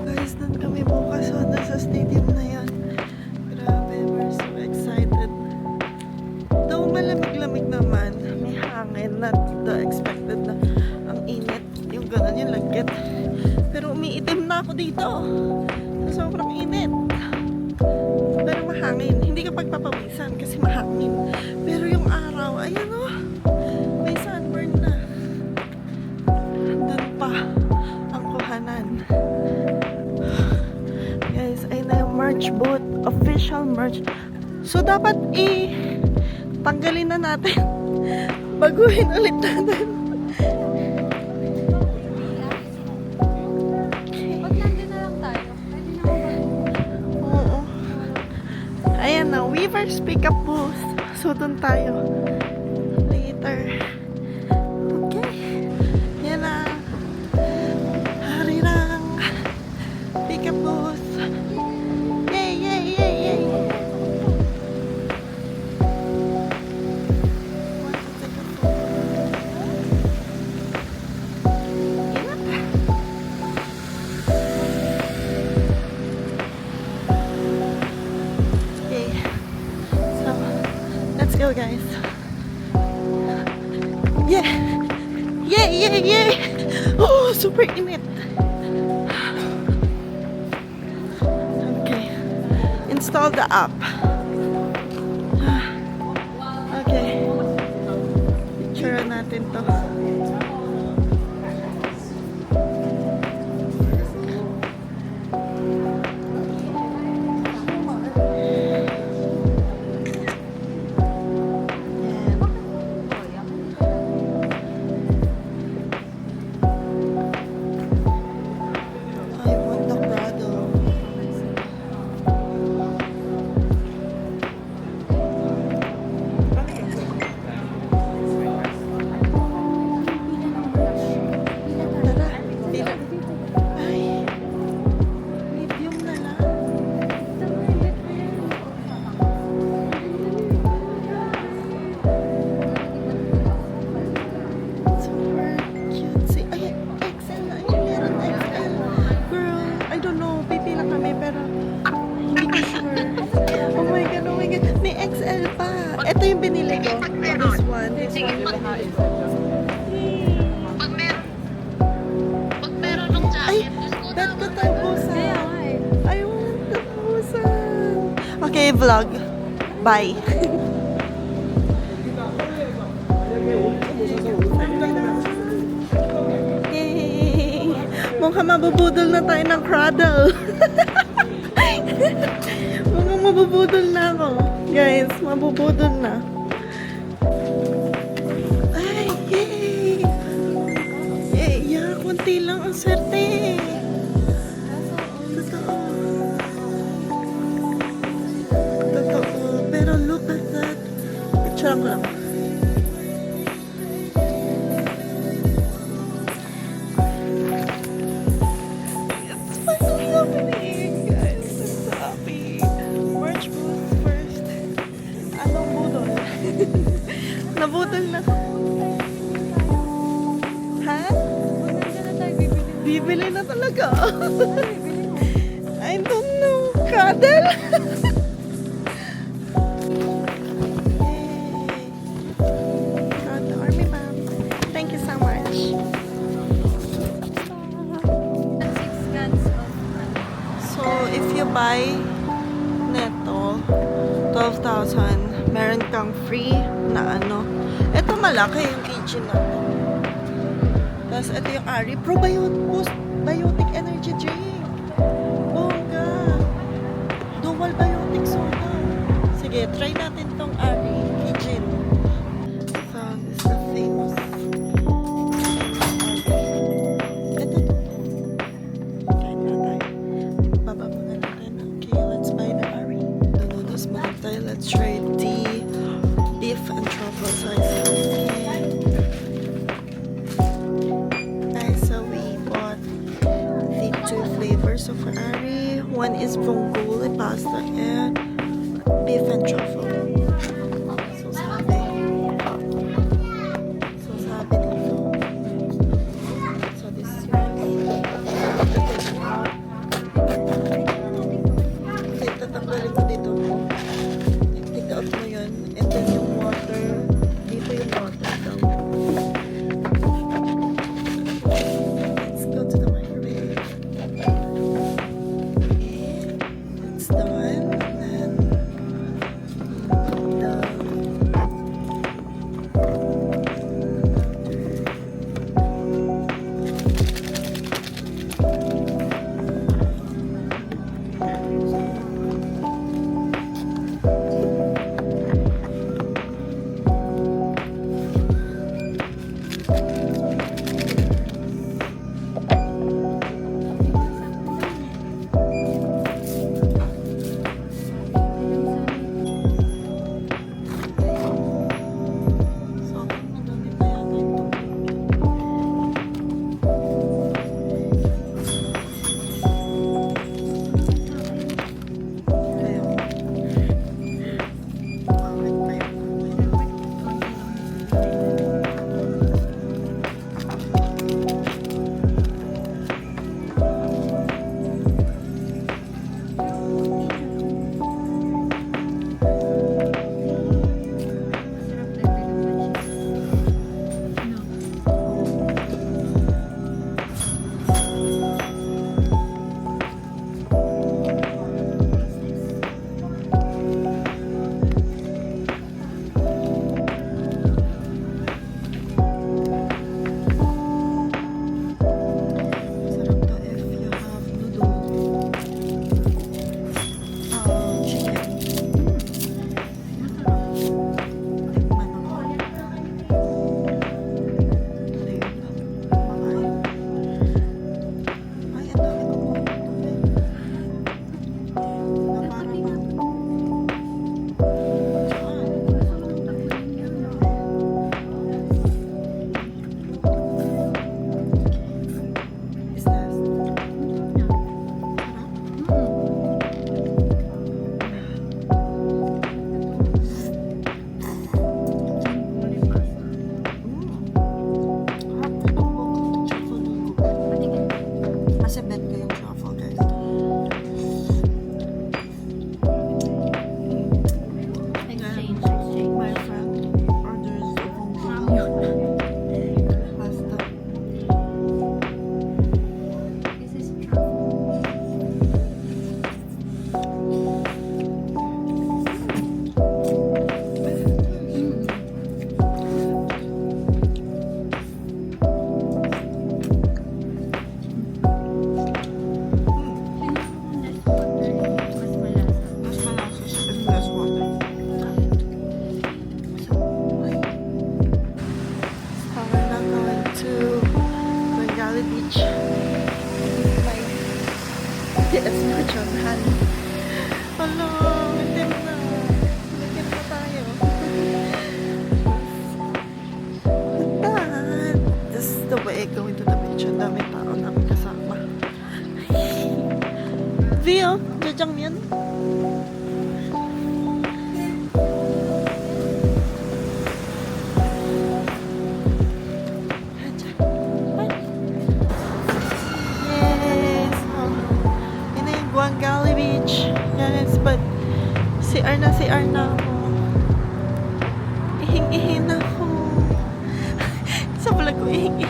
Guys, doon kami bukas sa stadium na yun. Grabe, we're so excited. Though malamig-lamig naman, may hangin, not the expected na ang init. Yung gano'n yung lagkit. Pero umiitim na ako dito. Sa sobrang init. Pero mahangin. Hindi ka pagpapawisan kasi mahangin. Pero yung araw, ayan o. May sunburn na. Doon pa ang kuhanan. Guys, ayun na yung merch booth. Official merch. So, dapat tanggalin na natin. Baguhin ulit natin. Pag nandun na lang tayo, pwede na Oo. Ayan na, Weavers Pickup Booth. So, doon tayo. Later. Okay. Yan na. Hari ng pickup booth. Yay, yay, yay, yay. Want to take a photo? Yan na. Okay. So, let's go guys. Yeah! Yeah, yeah, yeah! Oh, super init! Okay. Install the app. Okay. Picture natin to. I want the Prado. Ito yung binili ko. This one. This one yung binili ko. Ay, bet ko tapusan. I want tapusan. Okay, vlog. Bye. Yay! Mukhang mabubudol na tayo ng cradle. Mukhang mabubudol na ako. Guys, mabubudol na. Ay, yay! Yay, yeah, kunti lang ang swerte. Totoo. Totoo. Pero look at that. Picture ko lang. It's finally happening, guys. I'm so happy. March was first. Anong budol? Nabudol na. Ha? Maganda na tayo bibili. Bibili na talaga. I don't know. Cuddle? Yay. Proud to Army Mom. Thank you so much. 6 cans of So, if you buy neto, 12,000, meron kang free na ano. Ito malaki yung kitchen na to. Tapos ito yung Ari. Probiotic energy drink. Bongga. Dual biotic soda. Sige, try natin tong Ari kitchen. Found is the famous. Ito to. Kain na tayo. Baba muna natin. Okay, let's buy the Ari. Noodles muna tayo. Let's try the beef and truffle sauce. Okay. Guys, so we bought the 2 flavors of Ari. One is vongole pasta and beef and truffle. So sabi. So sabi dito. So this is yours. Okay, tatanggalin ko dito. Take out mo yun. And then yung water. Dito yung water daw. Let's go to the microwave. It's done.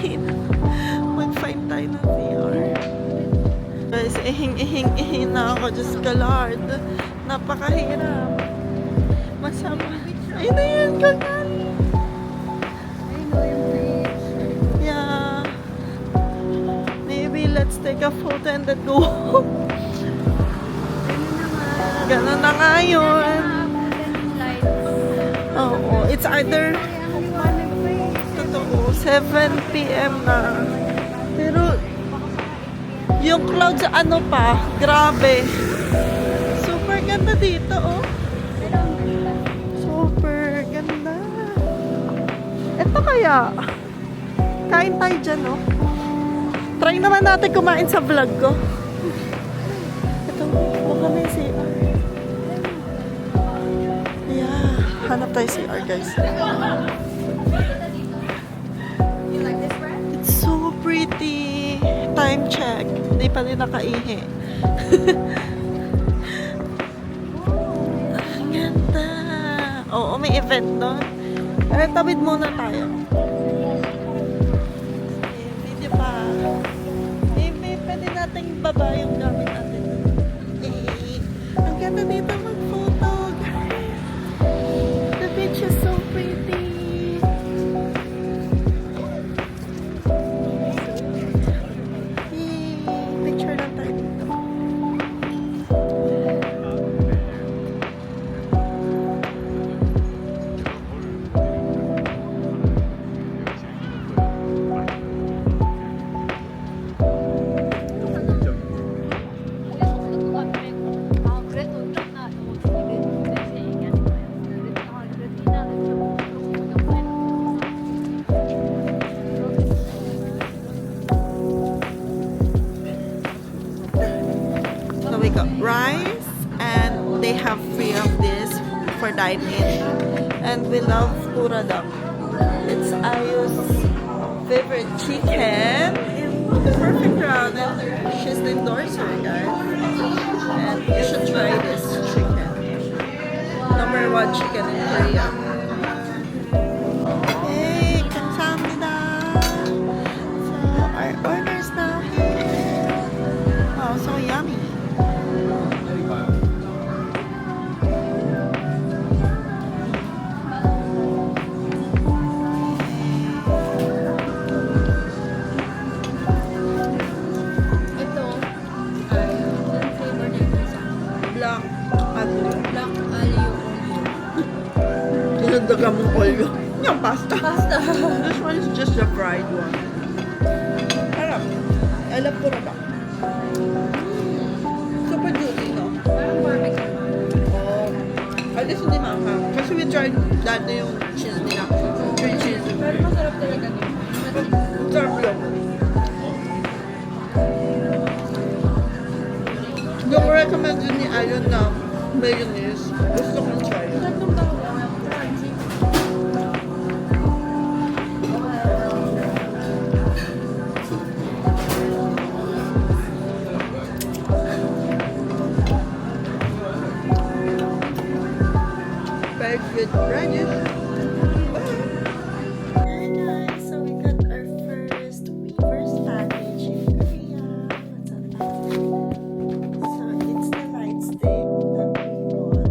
mahina. Mag-find tayo ng CR. Guys, ihing na ako. Diyos ka, Lord. Napakahirap. Masama. Ayun na yan, kanal. Yeah. Maybe let's take a photo and then go home. Ganun na nga yun. Oo. It's either totoo, 7 p.m. na. Pero yung clouds ano pa, grabe. Super ganda dito, oh. Super ganda. Ito kaya, kain tayo dyan, oh. Try naman natin kumain sa vlog ko. Ito, baka may CR. Yeah, hanap tayo CR, guys. It's so pretty. Time check. Hindi pa rin nakaihi. Ang ganda. Oo, may event doon. Pero tawid muna tayo. Video pa. Maybe pwede nating baba yung gamit natin. Ang ganda dito mag-photo, guys. The beach is so pretty. Picture lang tayo dito. So we got rice and they have free of this for dine-in. And we love pura duck. It's Ayu's favorite chicken. It's perfect round and she's the endorser, guys. And you should try this chicken. #1 chicken in Korea. Hey, 감사합니다. So our order's now here. Oh, so yummy. Ito ay ang flavor nito isa. Black alio. Black alio. Dinagdagan mong olyo. Yung pasta. Pasta. This one is just the fried one. Harap. I love pura duck. Super juicy, no? Parang barbecue. Oh. At least hindi maanghang. Kasi we tried dati yung cheese nila. Green cheese. Pero masarap talaga dito. Sarap yun. Yung recommend din ni Ayon na mayonnaise. Gusto kong try. Tatlong bawang. Crunchy. Very good radish. Hi guys, so we got our first package in Korea. What's on that? So it's the light stick that we bought.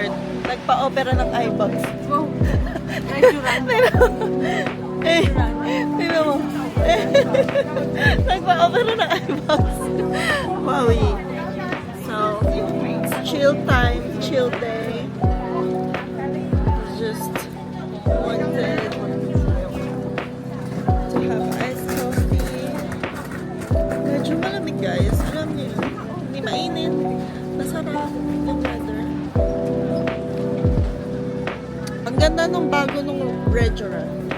concert. Nagpa-opera ng iBugs. Wow. Nag-run. Eh, tingnan mo. Nagpa-opera ng iBugs. Wowie. So, chill time, chill day. Just wanted to have iced coffee. Medyo malamig guys. Alam niyo, hindi mainit. Masarap yung weather. Ang ganda nung bago nung restaurant.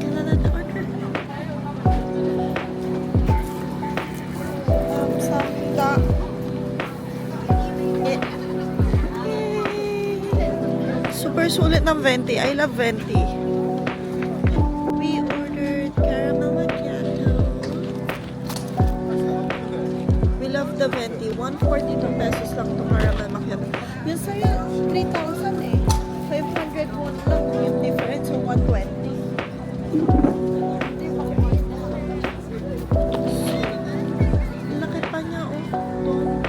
Kailan natin order? Samta. Eh. Super sulit ng venti. I love venti. We ordered caramel macchiato. We love the venti. 142 pesos lang to caramel macchiato. Yung sa'yo, 3,000 eh. 500 won lang yung difference sa 120. Laki pa niya, oh. Doon,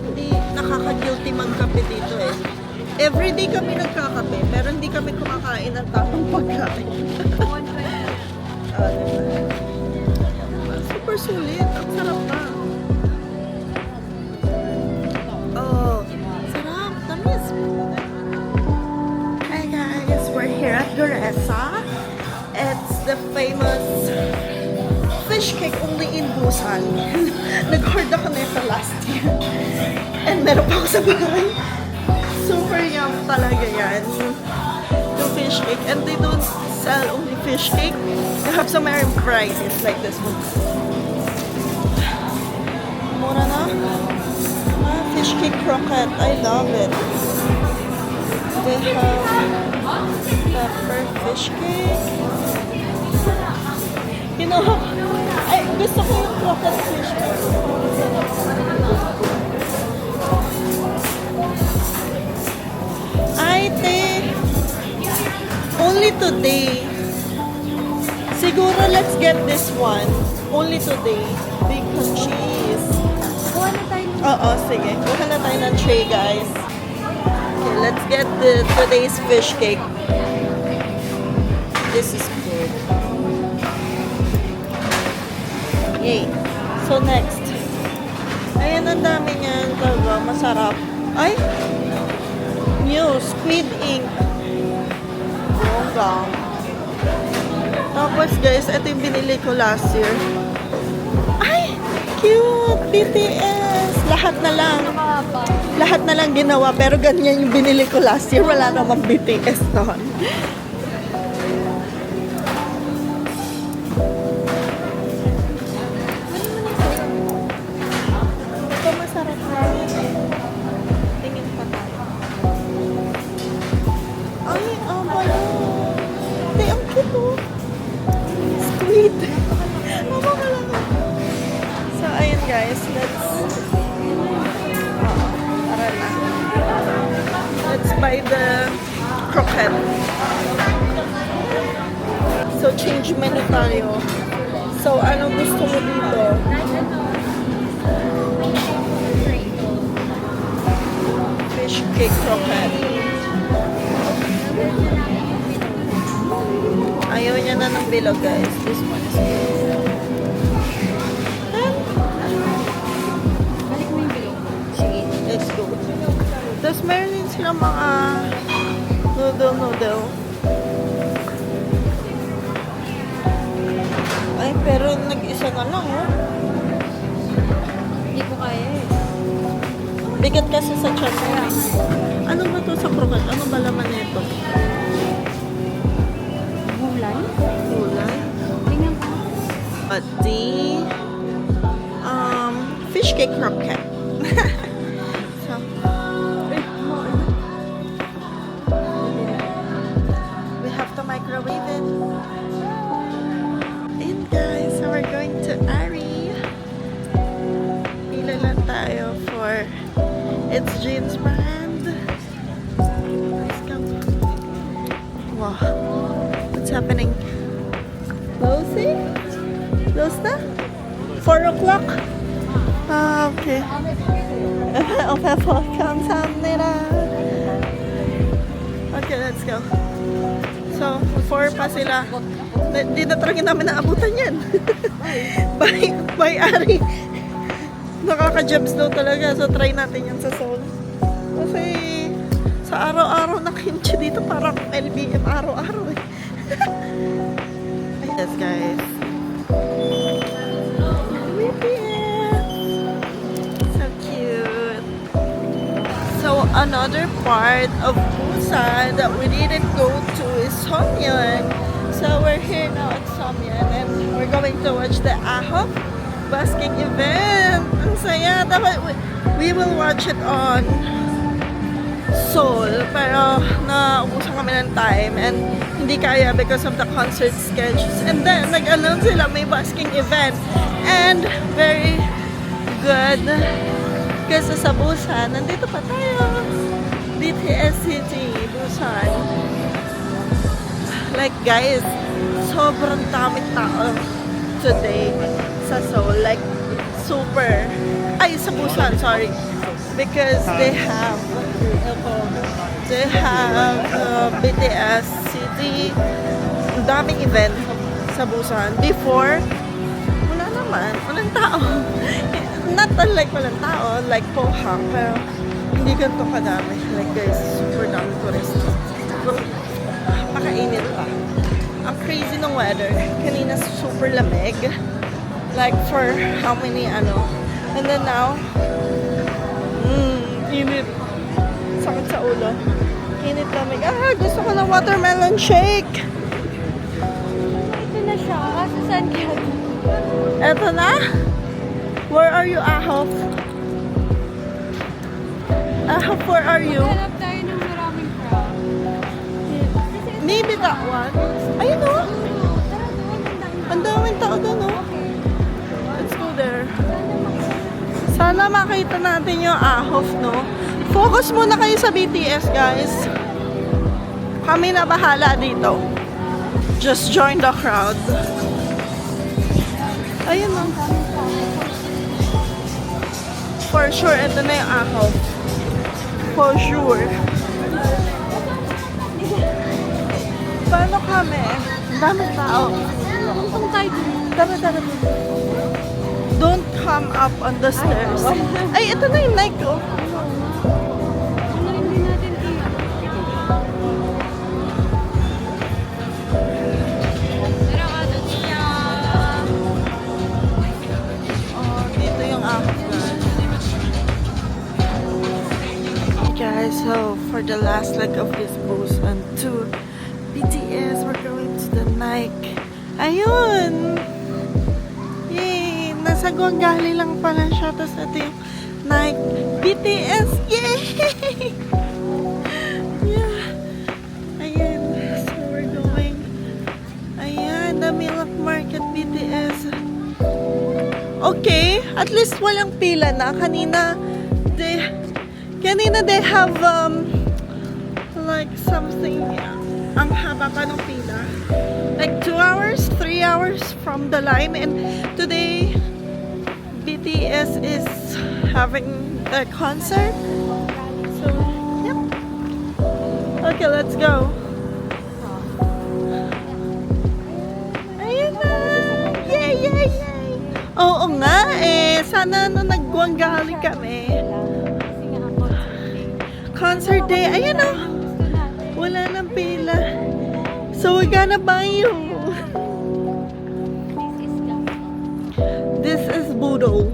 hindi nakaka-guilty magkape dito eh. Everyday kami nagkakape, pero hindi kami kumakain ng tamang pagkain. Diba? Super sulit. Ang sarap pa. Oh, sarap. Tamis. Hi guys, we're here at Guresa. It's the famous fish cake only in Busan. Nag-hoard ako nito last year. And meron pa ako sa bahay. Super yum talaga yan. Yung fish cake. And they don't sell only fish cake. They have some other varieties like this one. Mura na. Fish cake croquette. I love it. They have pepper fish cake. You know, ay, gusto ko yung croquette fish cake. Ay, te. Only today. Siguro let's get this one. Only today. Bacon cheese. Kuha na tayo. Oo, sige. Kuha na tayo ng tray, guys. Okay, let's get today's fish cake. This is good. Yay. So, next. Ayan, ang dami niyan. Talaga, masarap. Ay! New, squid ink. Bongga. Tapos, guys, ito yung binili ko last year. Ay! Cute! BTS! Lahat na lang. Lahat na lang ginawa, pero ganyan yung binili ko last year. Wala namang BTS noon. Ito masarap na. Tingin pa tayo. Ay, bala. Hindi, ang cute oh. Squid. Mama ka lang. So, ayun guys, tara na. Let's buy the croquette. So, change menu tayo. So, ano gusto mo dito? Fish cake croquette. Ayaw niya na ng bilog, guys. This one is good. Balik mo yung bilog. Sige. Let's go. Tapos meron din silang mga noodle. Ay, pero nag-isa na lang, oh. Hindi ko kaya eh. Bigat kasi sa chan mo. Ano ba to sa croquette? Ano ba laman nito? Gulay? Gulay? Tingnan ko. But the fish cake croquette. So, we have to microwave it. And guys, so we're going to Ari. Pila lang tayo for It's Jeans brand. Let's go. Wow. What's happening? Closing? Close na? 4 o'clock? 오케이. 오페포 감사합니다. Okay, let's go. So, 4 pa sila. Di na talaga namin naabutan yan. May-ari. Nakaka-jobs daw talaga. So, try natin yan sa Seoul. Kasi, sa araw-araw na kimchi dito, parang LBM araw-araw eh. Yes, guys. So cute. So, another part of Busan that we didn't go to is Somyeon. So, we're here now at Somyeon and we're going to watch the Ahok basking event. Ang saya. Dapat we will watch it on Seoul, pero naubusan kami ng time and hindi kaya because of the concert schedules. And then, nag-announce sila may basking event and very good kasi sa Busan, nandito pa tayo. BTS City, Busan. Like guys, sobrang daming tao today sa Seoul. Like, super. Ay, sa Busan, sorry. Because they have BTS City. Ang daming event sa Busan. Before, wala naman. Walang tao. Not unlike walang tao, like Pohang, pero hindi ganito kadami. Like guys, super dami tourist. Pakainit pa. Ang crazy ng weather. Kanina super lamig. Like for how many And then now, init. Sakit sa ulo. Init lamig. Gusto ko ng watermelon shake. Ito na siya. Kaso saan kaya? Eto na? Where are you, Ahok? Ahok, where are you? Hanap tayo ng maraming crowd. Maybe that one. Ayun o. Tara doon. Ang daming tao doon o. Let's go there. Sana makita natin yung Ahok, no? Focus muna kayo sa BTS, guys. Kami na bahala dito. Just join the crowd. Ayun o. For sure, ito na yung Ahok. For sure. Paano kami? Ang daming tao. Punta tayo doon. Tara. Don't come up on the stairs. Ay, ito na yung Nike, oh. Ano rin din natin dito? Tara ka doon siya. Oh, dito yung Ahok, guys. So, for the last leg of this Busan tour, BTS, we're going to the Nike. Ayun! Yay! Nasa Guanggali lang pala siya. Tapos ito yung Nike. BTS! Yay! Yeah! Ayan. So, we're going. Ayan, the Milk Market BTS. Okay. At least walang pila na. Kanina they have like something, ang haba pa ng pila. Like 2 hours, 3 hours from the line. And today, BTS is having the concert. So, yep. Okay, let's go. Ayun na! Yay! Oo nga eh. Sana nag-Guanggali kami. Concert day. Ayun o. Wala nang pila. So, we're gonna buy you. This is Budo.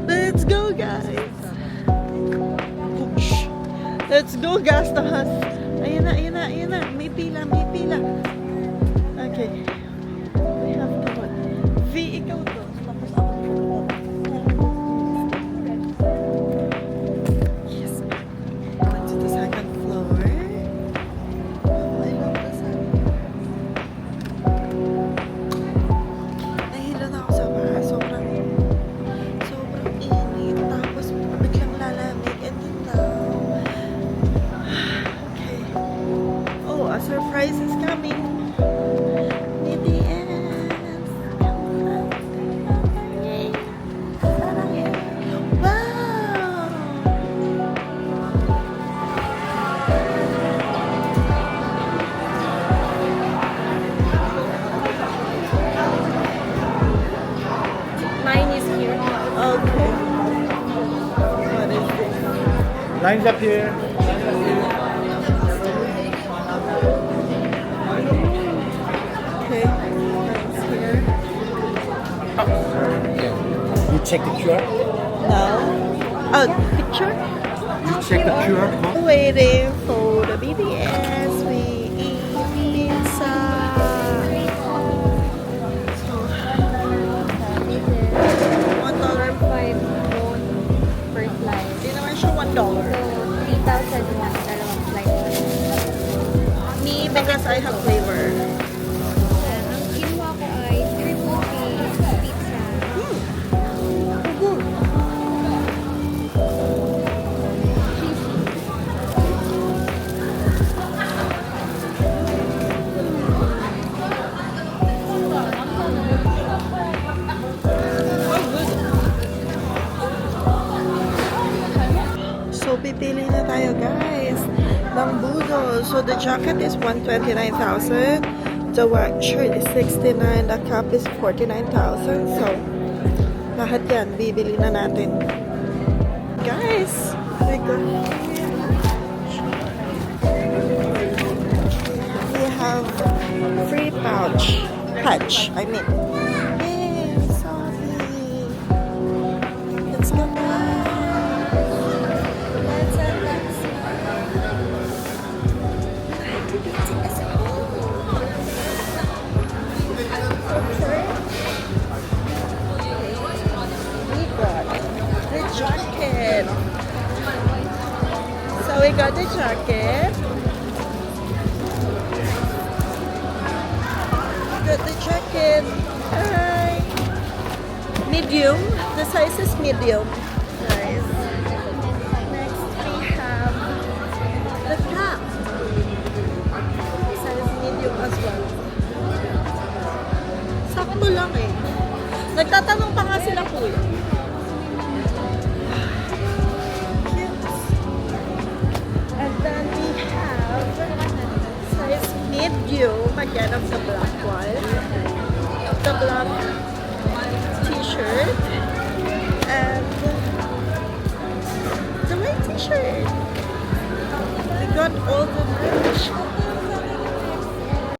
Let's go, guys. Push. Let's go, Gastahas. Ayun na. May pila. Okay. We have to go. V, ikaw to. Tapos ako. Yes. Going to the second floor. Oh, I love the sun. Nahilo na ako sa bahay. Sobrang init. Tapos biglang lalamig. And then now. Okay. Oh, a surprise is coming. Need is here. Okay. What is this? Lines up here. Okay. It's here. You check the QR. Now. Oh, picture? You check the QR code. Waiting for the BTS. We eat pizza. So, $1. 5 won per flight. Hindi naman siya $1. So, 3,001 dalawang flight. Me, because I have flavor. Then, ang kinuha ko ay triple cheese pizza. Good. So, pipili na tayo, guys, ng budol. So, the jacket is 129,000. The white shirt is 69. The cap is 49,000. So, lahat yan, bibili na natin. Guys, we have free patch, I mean. Yay, sorry. Let's go, the jacket. So we got the jacket. Got the jacket. Hi. Medium. The size is medium. Guys. Next we have the cap. Size medium as well. Sakto lang eh. Nagtatanong pa nga sila kuya. And then we have size medium, again of the black one. The black t-shirt. And the white t-shirt. We got all the